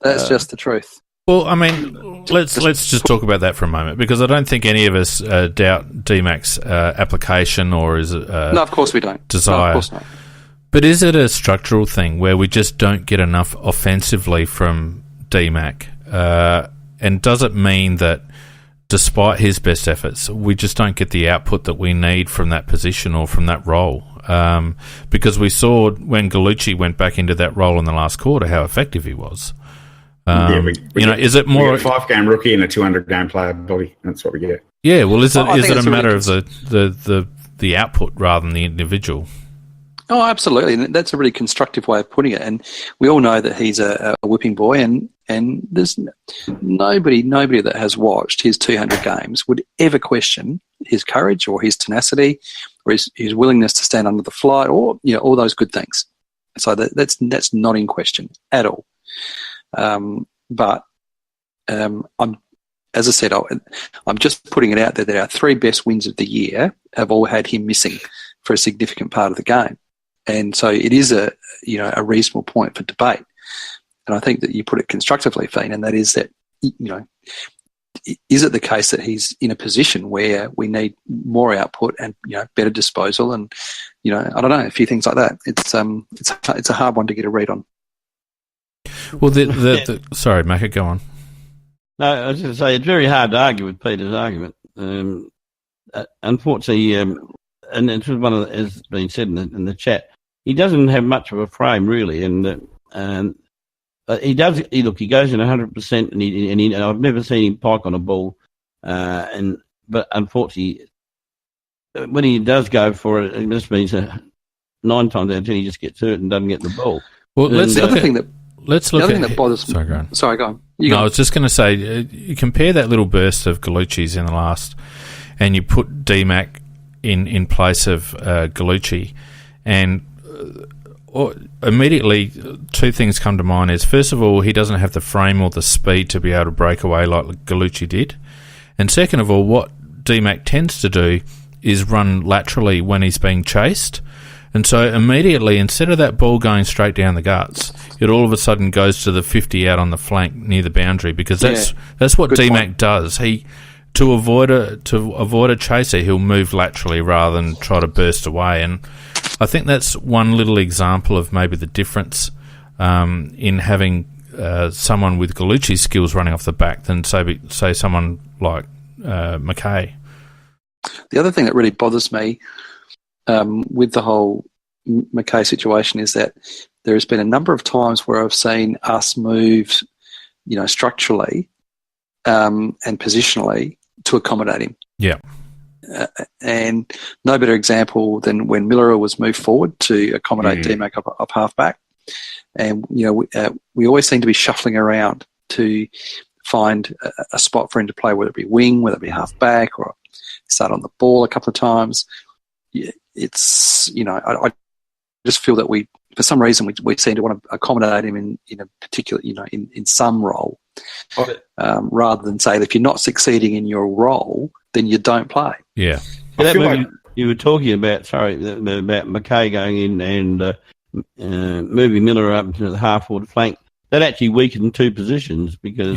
That's just the truth. Well, I mean, let's just talk about that for a moment, because I don't think any of us doubt DMAC's application or his no, of course we don't. Desire. No, of course not. But is it a structural thing where we just don't get enough offensively from DMAC? And does it mean that despite his best efforts, we just don't get the output that we need from that position or from that role? Because we saw when Gallucci went back into that role in the last quarter how effective he was. Is it more a 5-game rookie and a 200-game player body? That's what we get. Yeah, well, is it a matter of the output rather than the individual? Oh, absolutely. And that's a really constructive way of putting it. And we all know that he's a whipping boy, and there's nobody that has watched his 200 games would ever question his courage or his tenacity or his willingness to stand under the flight or, all those good things. So that's not in question at all. But as I said, I'm just putting it out there that our 3 best wins of the year have all had him missing for a significant part of the game. And so it is a reasonable point for debate. And I think that you put it constructively, Fiend, and that is that, is it the case that he's in a position where we need more output and, better disposal and, I don't know, a few things like that. It's a hard one to get a read on. Well, sorry, Macca, go on. No, I was going to say, it's very hard to argue with Peter's argument. Unfortunately, and it's one of the, as been said in the chat, he doesn't have much of a frame really, and he goes in 100%, and I've never seen him pike on a ball, but unfortunately, when he does go for it, it just means 9 times out of 10 he just gets hurt and doesn't get the ball. Well, the other thing that bothers me. Sorry, go on. Sorry, go on. I was just going to say, you compare that little burst of Gallucci's in the last, and you put DMAC in place of Gallucci, and immediately 2 things come to mind. Is first of all, he doesn't have the frame or the speed to be able to break away like Gallucci did, and second of all, what DMAC tends to do is run laterally when he's being chased. And so immediately, instead of that ball going straight down the guts, it all of a sudden goes to the 50 out on the flank near the boundary, because that's what DMAC does. To avoid a chaser, he'll move laterally rather than try to burst away. And I think that's one little example of maybe the difference in having someone with Gallucci's skills running off the back than say someone like McKay. The other thing that really bothers me with the whole McKay situation is that there has been a number of times where I've seen us move, structurally and positionally to accommodate him. Yeah. And no better example than when Miller was moved forward to accommodate D-Mac up half-back. And, we always seem to be shuffling around to find a spot for him to play, whether it be wing, whether it be half-back, or start on the ball a couple of times. It's, I just feel that for some reason, we seem to want to accommodate him in a particular, in some role, rather than say that if you're not succeeding in your role, then you don't play. Yeah. You were talking about McKay going in and moving Miller up to the half-forward flank. That actually weakened two positions because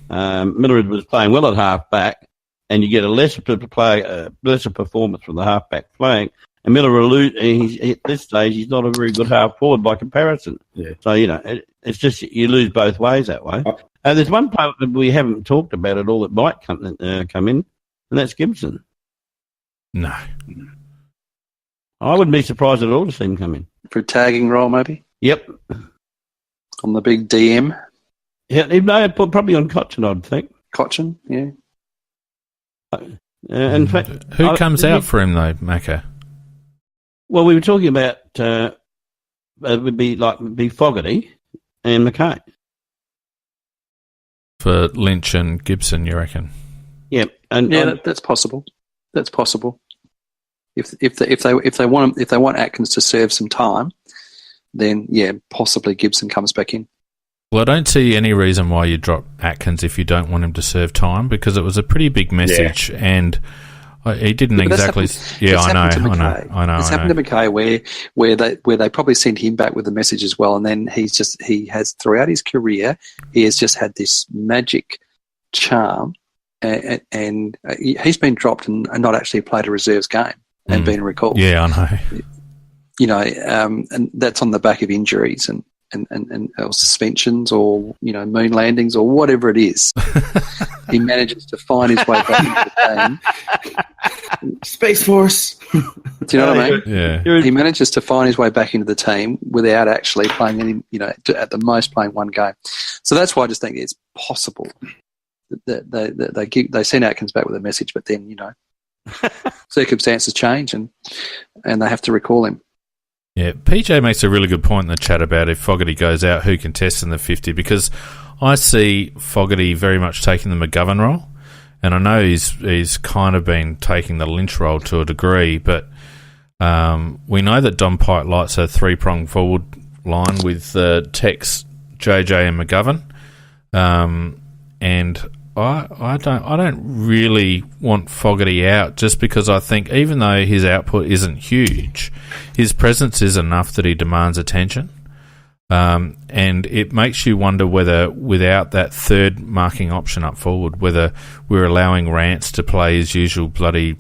Miller was playing well at half-back, and you get a lesser performance from the half-back flank. And Miller at this stage, he's not a very good half-forward by comparison. Yeah. So, it's just you lose both ways that way. There's one player that we haven't talked about at all that might come in, and that's Gibson. No. I wouldn't be surprised at all to see him come in. For a tagging role, maybe? Yep. On the big DM? Yeah, probably on Cochin, I'd think. Cochin, yeah. In fact, who comes out for him, though, Macca? Well, we were talking about it would be Fogarty and McKay. For Lynch and Gibson, you reckon? Yeah, that's possible. That's possible. If they want Atkins to serve some time, then possibly Gibson comes back in. Well, I don't see any reason why you drop Atkins if you don't want him to serve time, because it was a pretty big message, and he didn't exactly. I know. It's happened to McKay where they probably sent him back with the message as well, and then he has throughout his career he has just had this magic charm, and he's been dropped and not actually played a reserves game and been recalled. Yeah, I know. And that's on the back of injuries and or suspensions or moon landings or whatever it is. He manages to find his way back into the team. Space Force. Do you know what I mean? Yeah. He manages to find his way back into the team without actually playing any, at the most playing one game. So that's why I just think it's possible that they send Atkins back with a message, but then circumstances change and they have to recall him. Yeah, PJ makes a really good point in the chat about if Fogarty goes out, who contests in the 50, because I see Fogarty very much taking the McGovern role, and I know he's kind of been taking the Lynch role to a degree, but we know that Don Pike likes a three-pronged forward line with Tex, JJ and McGovern, and I don't really want Fogarty out just because I think even though his output isn't huge, his presence is enough that he demands attention. And it makes you wonder whether without that third marking option up forward, whether we're allowing Rance to play his usual bloody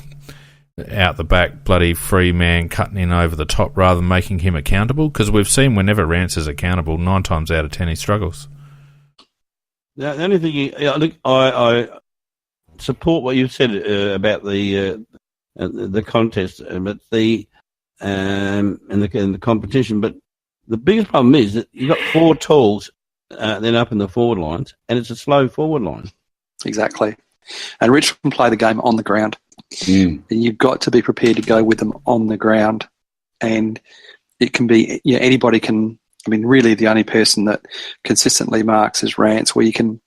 out the back, bloody free man cutting in over the top rather than making him accountable, because we've seen whenever Rance is accountable, 9 times out of 10 he struggles. The only thing I support what you said about the contest, but the competition. But the biggest problem is that you've got 4 talls then up in the forward lines, and it's a slow forward line. Exactly. And Richmond play the game on the ground. And you've got to be prepared to go with them on the ground. And it can be, anybody can. I mean, really, the only person that consistently marks is Rance, where you can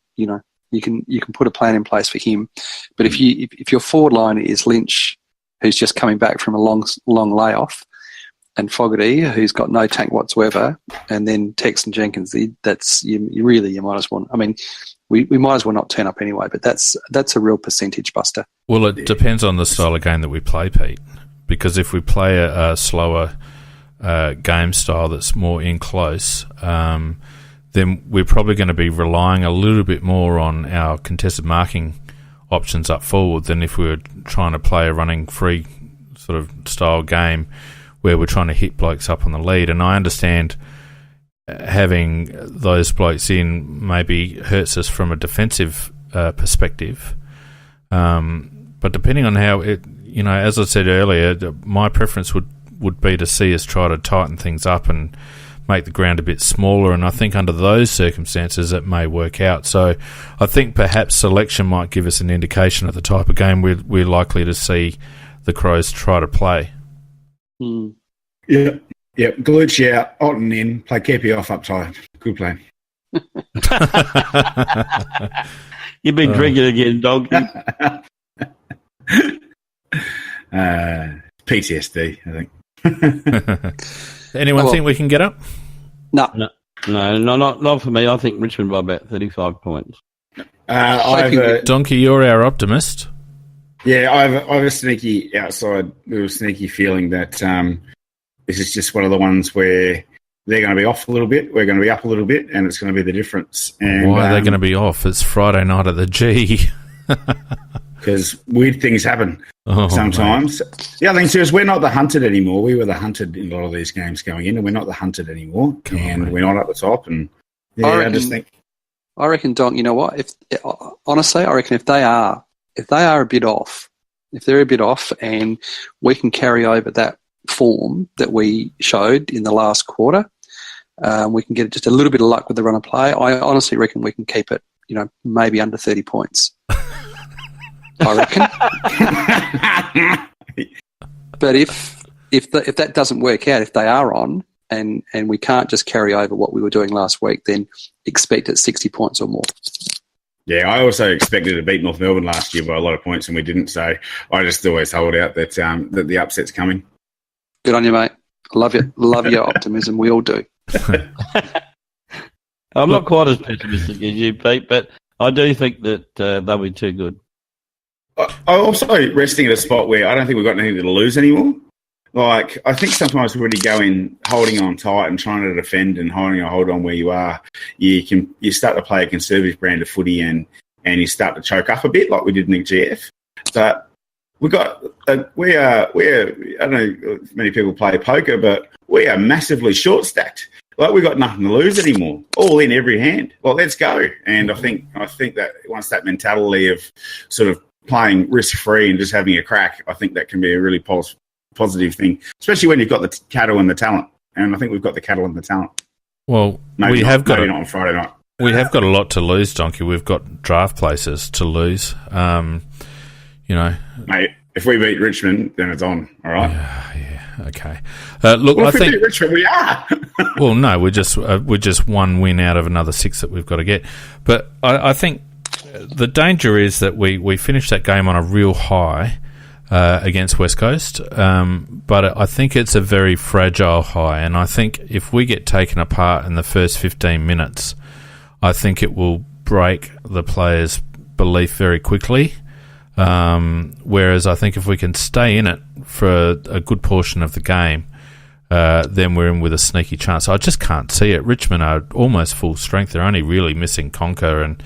put a plan in place for him. But if your forward line is Lynch, who's just coming back from a long layoff, and Fogarty, who's got no tank whatsoever, and then Tex and Jenkins, that's you might as well. I mean, we might as well not turn up anyway. But that's a real percentage buster. Well, it depends on the style of game that we play, Pete. Because if we play a slower game style that's more in close, then we're probably going to be relying a little bit more on our contested marking options up forward than if we were trying to play a running free sort of style game where we're trying to hit blokes up on the lead. And I understand having those blokes in maybe hurts us from a defensive perspective, but depending on how it, as I said earlier, my preference would be to see us try to tighten things up and make the ground a bit smaller, and I think under those circumstances it may work out. So I think perhaps selection might give us an indication of the type of game we're likely to see the Crows try to play. Mm. Yep. Galucci out, Otten in, play Kepi off up time. Good plan. You've been drinking again, donkey. PTSD, I think. Anyone think we can get up? No, not for me. I think Richmond by about 35 points. Donkey, you're our optimist. Yeah, I have a sneaky little sneaky feeling that this is just one of the ones where they're going to be off a little bit, we're going to be up a little bit, and it's going to be the difference. And why are they going to be off? It's Friday night at the G. Because weird things happen sometimes. Mate. The other thing too is we're not the hunted anymore. We were the hunted in a lot of these games going in, and we're not the hunted anymore. We're not at the top. And I reckon, Don. You know what? Honestly, I reckon if they are a bit off, and we can carry over that form that we showed in the last quarter, we can get just a little bit of luck with the run of play. I honestly reckon we can keep it, maybe under 30 points. I reckon. But if that doesn't work out, if they are on and we can't just carry over what we were doing last week, then expect it 60 points or more. Yeah, I also expected to beat North Melbourne last year by a lot of points, and we didn't. So I just always hold out that that the upset's coming. Good on you, mate. Love your optimism. We all do. I'm not quite as pessimistic as you, Pete, but I do think that they'll be too good. I'm also resting at a spot where I don't think we've got anything to lose anymore. Like, I think sometimes when you go in holding on tight and trying to defend and hold on where you are, you start to play a conservative brand of footy and you start to choke up a bit like we did in the GF. But we are I don't know if many people play poker, but we are massively short stacked. Like, we've got nothing to lose anymore. All in every hand. Well, let's go. And I think that once that mentality of sort of playing risk-free and just having a crack, I think that can be a really positive thing, especially when you've got the cattle and the talent. And I think we've got the cattle and the talent. Well, maybe not on Friday night. We have got a lot to lose, Donkey. We've got draft places to lose. Mate, if we beat Richmond, then it's on, all right? Yeah, okay. Look, well, if we beat Richmond, we are. Well, no, we're just one win out of another 6 that we've got to get. But I think the danger is that we finish that game on a real high against West Coast, but I think it's a very fragile high, and I think if we get taken apart in the first 15 minutes, I think it will break the players' belief very quickly, whereas I think if we can stay in it for a good portion of the game, then we're in with a sneaky chance. I just can't see it. Richmond are almost full strength. They're only really missing Conker, and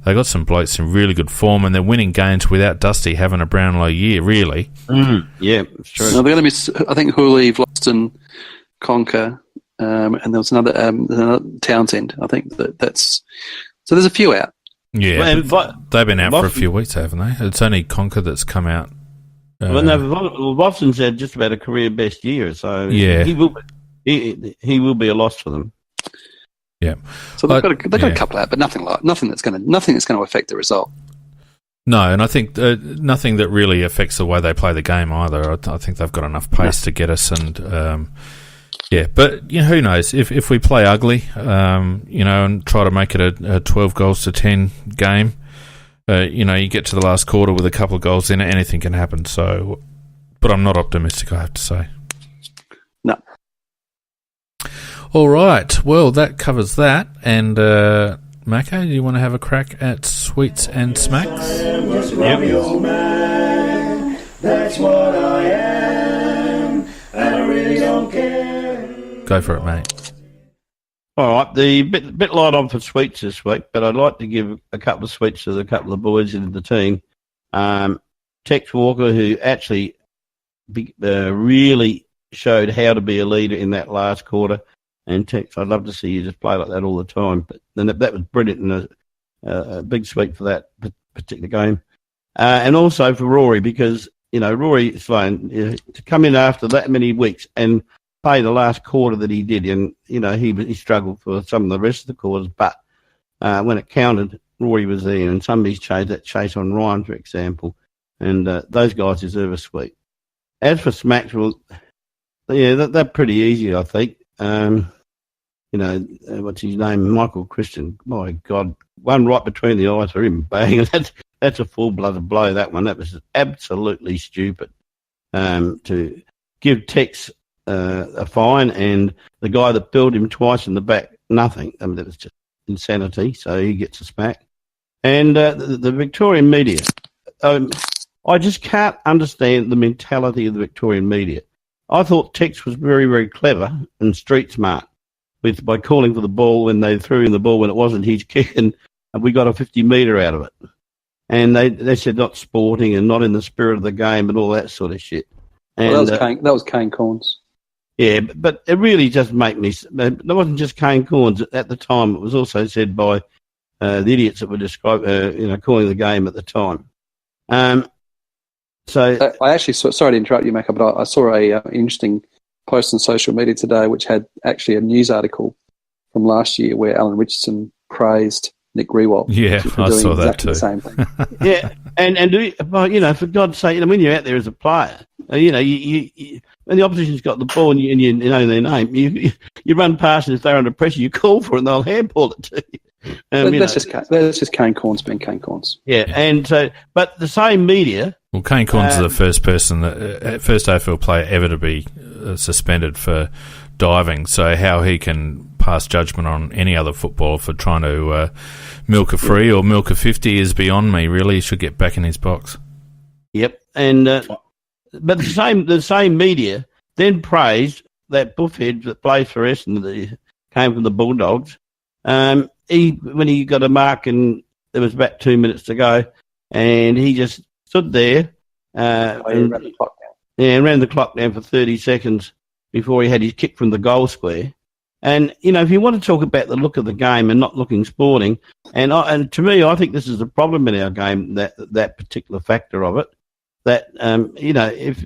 they got some blokes in really good form, and they're winning games without Dusty having a Brownlow year, really. Yeah, it's true. No, they're going to miss, I think, Hooley, Vlosten, Conker, and there was another Townsend. I think that's... So there's a few out. Yeah, they've been out for a few weeks, haven't they? It's only Conker that's come out. Vlosten's had just about a career best year, so yeah, he will be a loss for them. Yeah, so they've got a couple out, but nothing that's going to affect the result. No, and I think nothing that really affects the way they play the game either. I think they've got enough pace to get us, and but who knows if we play ugly, and try to make it a 12 goals to 10 game. You get to the last quarter with a couple of goals in it, anything can happen. So, but I'm not optimistic, I have to say. No. All right. Well, that covers that. And McKay, do you want to have a crack at Sweets and Smacks? Yep. That's what I am, and I really don't care. Go for it, mate. All right, the bit light on for Sweets this week, but I'd like to give a couple of sweets to a couple of boys in the team. Tex Walker, who actually really showed how to be a leader in that last quarter. And Tex, I'd love to see you just play like that all the time. But then that was brilliant and a big sweep for that particular game. And also for Rory, because, Rory Sloan, to come in after that many weeks and play the last quarter that he did, and he struggled for some of the rest of the quarters, but when it counted, Rory was there, and somebody's chase on Ryan, for example, and those guys deserve a sweep. as for smacks, well, yeah, they're pretty easy, I think. What's his name? Michael Christian. My God, one right between the eyes for him. Bang! That's a full-blooded blow. That one. That was absolutely stupid. To give Tex a fine, and the guy that billed him twice in the back, nothing. I mean, that was just insanity. So he gets a smack. And the Victorian media. I just can't understand the mentality of the Victorian media. I thought Tex was very, very clever and street smart by calling for the ball when they threw in the ball when it wasn't his kick, and we got a 50-metre out of it. And they said not sporting and not in the spirit of the game and all that sort of shit. And, that was Kane Corns. Yeah, but it really just made me... It wasn't just Kane Corns. At the time, it was also said by the idiots that were calling the game at the time. So I actually sorry to interrupt you, Macca, but I saw a interesting post on social media today, which had actually a news article from last year where Alan Richardson praised Nick Rewalt. Yeah, I saw that too. The same thing. Yeah, and for God's sake, when you're out there as a player, you when the opposition's got the ball and you know their name, you run past, and if they're under pressure, you call for it and they'll handball it to you. That's just Kane Corns being Kane Corns. Yeah, and so, but the same media. Well, Kane Corns is the first person, first AFL player ever to be suspended for diving. So how he can pass judgment on any other footballer for trying to milk a free or milk a 50 is beyond me. Really, he should get back in his box. Yep, and but the same media then praised that buffhead that plays for us and came from the Bulldogs. When he got a mark and there was about 2 minutes to go, and he just stood there and ran the clock down for 30 seconds before he had his kick from the goal square. And, if you want to talk about the look of the game and not looking sporting, and to me, I think this is a problem in our game, that particular factor of it, that, if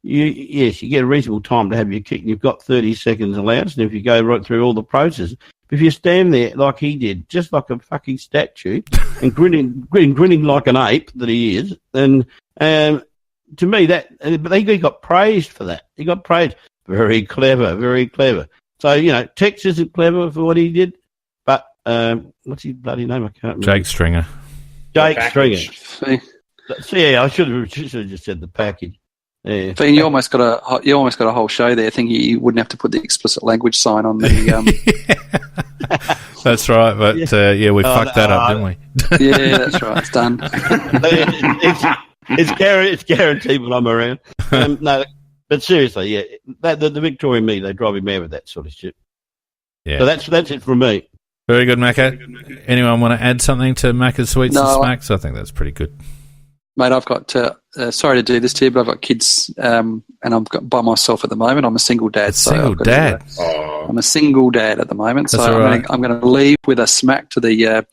you get a reasonable time to have your kick and you've got 30 seconds allowance, and if you go right through all the process, if you stand there like he did, just like a fucking statue, and grinning like an ape that he is, then to me but he got praised for that. He got praised. Very clever, very clever. So, Tex isn't clever for what he did, but what's his bloody name? I can't remember. Jake Stringer. Jake Stringer. So, yeah, I should have just said the package. Yeah. But you almost got a whole show there. Thinking you wouldn't have to put the explicit language sign on the. That's right, but we fucked that up, didn't we? Yeah, that's right. It's done. It's guaranteed when I'm around. No, but seriously, yeah, the Victorian media, they drive me mad with that sort of shit. Yeah. So that's it from me. Very good, Macca. Anyone want to add something to Macca's Sweets and Smacks? I think that's pretty good. Mate, I've got, sorry to do this to you, but I've got kids and I'm by myself at the moment. I'm a single dad. I'm a single dad at the moment. That's so I'm going to leave with a smack to the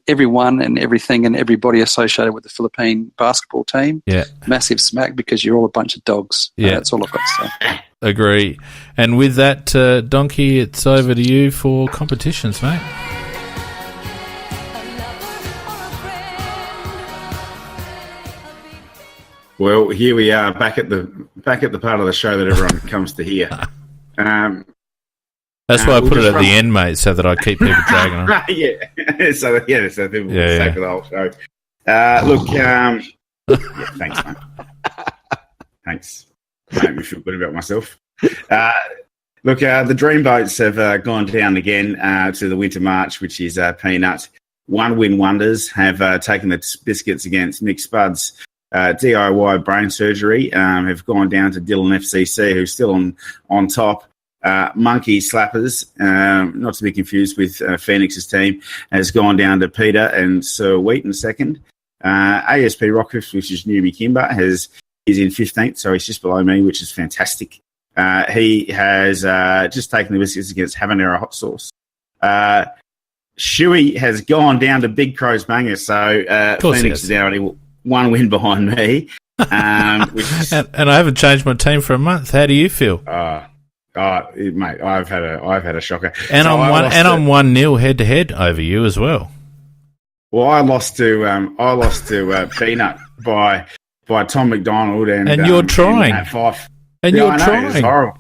everyone and everything and everybody associated with the Philippine basketball team. Yeah. Massive smack because you're all a bunch of dogs. Yeah. That's all I've got to say. Agree. And with that, Donkey, it's over to you for competitions, mate. Well, here we are back at the part of the show that everyone comes to hear. That's why I put it at the end, mate, so that I keep people dragging on. so people stay for the whole show. Thanks, mate. Thanks. Make me feel good about myself. The Dreamboats have gone down again to the Winter March, which is Peanut. One Win Wonders have taken the biscuits against Mick Spud's DIY brain surgery, have gone down to Dylan FCC, who's still on top. Monkey Slappers, not to be confused with Phoenix's team, has gone down to Peter and Sir Wheaton second. ASP Rockcliffe, which is Newbie Kimber, is in 15th, so he's just below me, which is fantastic. He has just taken the biscuits against Habanero Hot Sauce. Shuey has gone down to Big Crow's Banger, so Phoenix is now only one win behind me. And I haven't changed my team for a month. How do you feel? Mate, I've had a shocker. And so I'm 1-0 head to head over you as well. Well, I lost to Peanut by by Tom McDonald. And you're trying. At 5. And you're trying. It's horrible.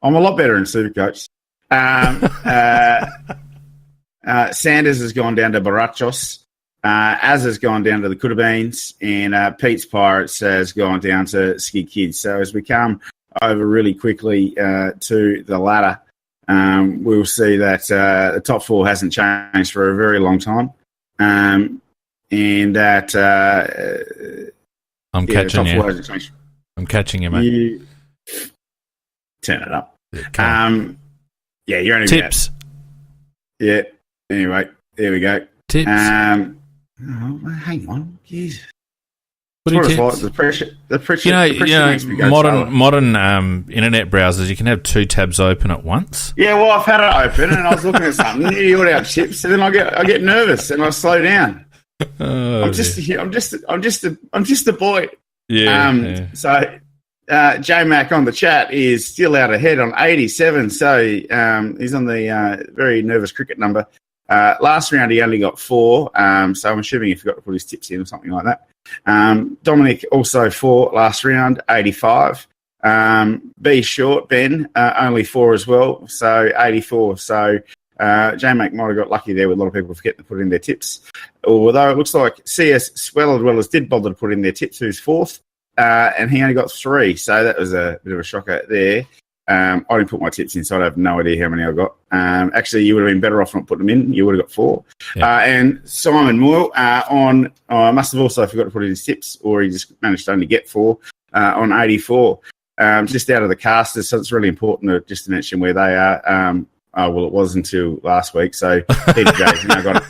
I'm a lot better in Supercoach. Sanders has gone down to Barachos. Az has gone down to the Coodabbeans, and Pete's Pirates has gone down to Skid Kids. So as we come over really quickly to the ladder, we'll see that the top 4 hasn't changed for a very long time, and that I'm catching you. I'm catching you, mate. Turn it up. Okay. Yeah, you're only tips. Yeah. Anyway, there we go. Tips. Hang on. Jeez. What are tips? The pressure makes me go modern internet browsers, you can have 2 tabs open at once. Yeah, well, I've had it open and I was looking at something. You order out chips, and then I get nervous and I slow down. I'm just a boy. Yeah. So J-Mac on the chat is still out ahead on 87. So he's on the very nervous cricket number. Last round, he only got 4, so I'm assuming he forgot to put his tips in or something like that. Dominic also 4 last round, 85. B short, Ben, only 4 as well, so 84. So J-Mac might have got lucky there with a lot of people forgetting to put in their tips. Although it looks like CS Swellers did bother to put in their tips, who's 4th, and he only got 3, so that was a bit of a shocker there. I didn't put my tips in, so I have no idea how many I got. Actually, you would have been better off not putting them in. You would have got 4. Yeah. And Simon Moyle must have also forgot to put in his tips, or he just managed to only get 4 on 84. Just out of the casters, so it's really important to mention where they are. Well, it was until last week, so Peter J's now got it.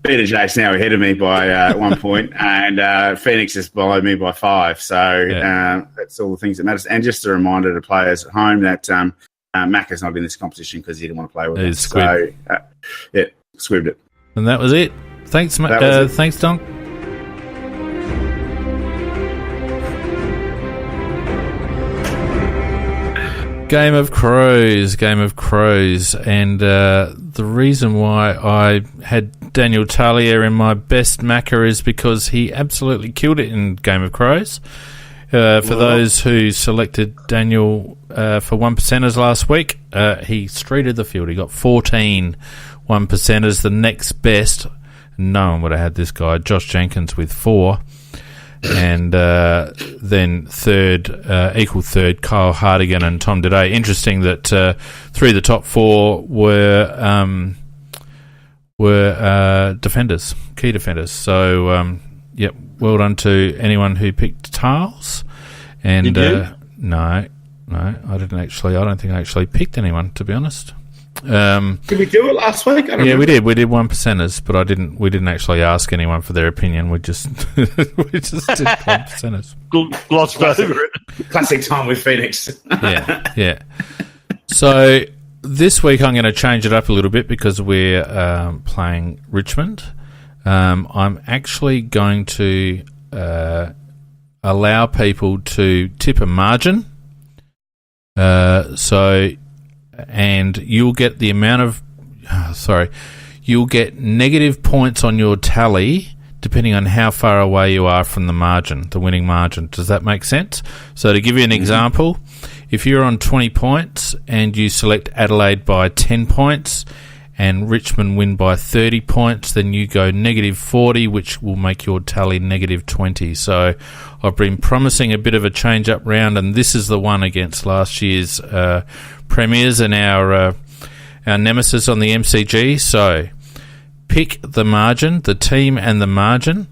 Peter J's now ahead of me by 1 point, and Phoenix is below me by 5. So that's all the things that matters. And just a reminder to players at home that Mac is not in this competition because he didn't want to play with us. So, squibbed it. And that was it. Thanks, thanks, Don. Game of Crows. And the reason why I had Daniel Talia in my best Macca is because he absolutely killed it in Game of Crows. For those who selected Daniel for 1%ers last week, he streeted the field. He got 14 1%ers. The next best, no one would have had this guy, Josh Jenkins, with 4. And then equal third, Kyle Hardigan and Tom Day. Interesting that 3 of the top 4 were defenders, key defenders. So, well done to anyone who picked Tiles. And no, I didn't actually. I don't think I actually picked anyone, to be honest. Did we do it last week? We did. We did 1%ers, but we didn't actually ask anyone for their opinion. We just did 1%ers. Glossed over it. Classic time with Phoenix. Yeah. So this week I'm going to change it up a little bit because we're playing Richmond. I'm actually going to allow people to tip a margin. And you'll get the amount of... you'll get negative points on your tally depending on how far away you are from the margin, the winning margin. Does that make sense? So to give you an example, if you're on 20 points and you select Adelaide by 10 points and Richmond win by 30 points, then you go negative 40, which will make your tally negative 20. So I've been promising a bit of a change-up round, and this is the one against last year's premiers and our nemesis on the MCG. So pick the margin, the team and the margin,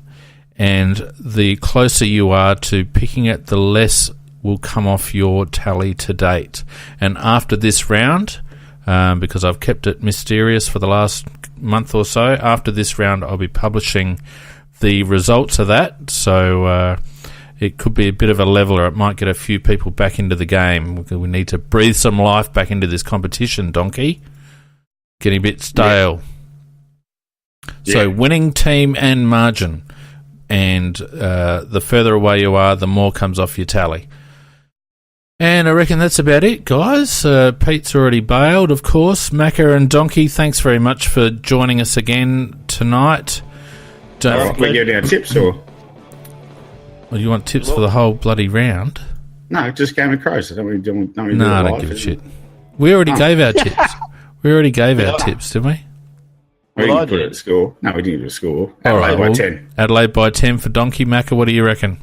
and the closer you are to picking it, the less will come off your tally to date. And after this round, because I've kept it mysterious for the last month or so, after this round I'll be publishing the results of that. So it could be a bit of a leveler. It might get a few people back into the game. We need to breathe some life back into this competition, Donkey. Getting a bit stale. Yeah. So winning team and margin. And the further away you are, the more comes off your tally. And I reckon that's about it, guys. Pete's already bailed, of course. Macca and Donkey, thanks very much for joining us again tonight. We're giving our tips, or? Well, you want tips for the whole bloody round? No, just Game of Crows. I don't give a shit. We already gave our tips. We already gave our tips, didn't we? We didn't put it at score. No, we didn't give a score. Adelaide by 10. Adelaide by 10 for Donkey. Macca, what do you reckon?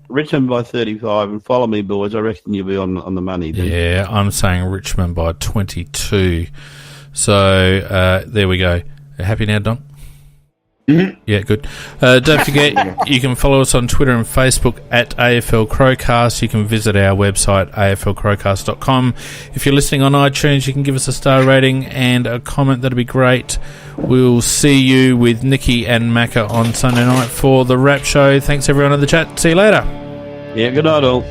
Richmond by 35, and follow me, boys. I reckon you'll be on the money then. Yeah, I'm saying Richmond by 22. So, there we go. Happy now, Don? Mm-hmm. Yeah, good. Don't forget, you can follow us on Twitter and Facebook at AFL CrowCast. You can visit our website, aflcrowcast.com. If you're listening on iTunes, you can give us a star rating and a comment. That'd be great. We'll see you with Nikki and Macca on Sunday night for the Wrap Show. Thanks, everyone in the chat. See you later. Yeah, good night, all.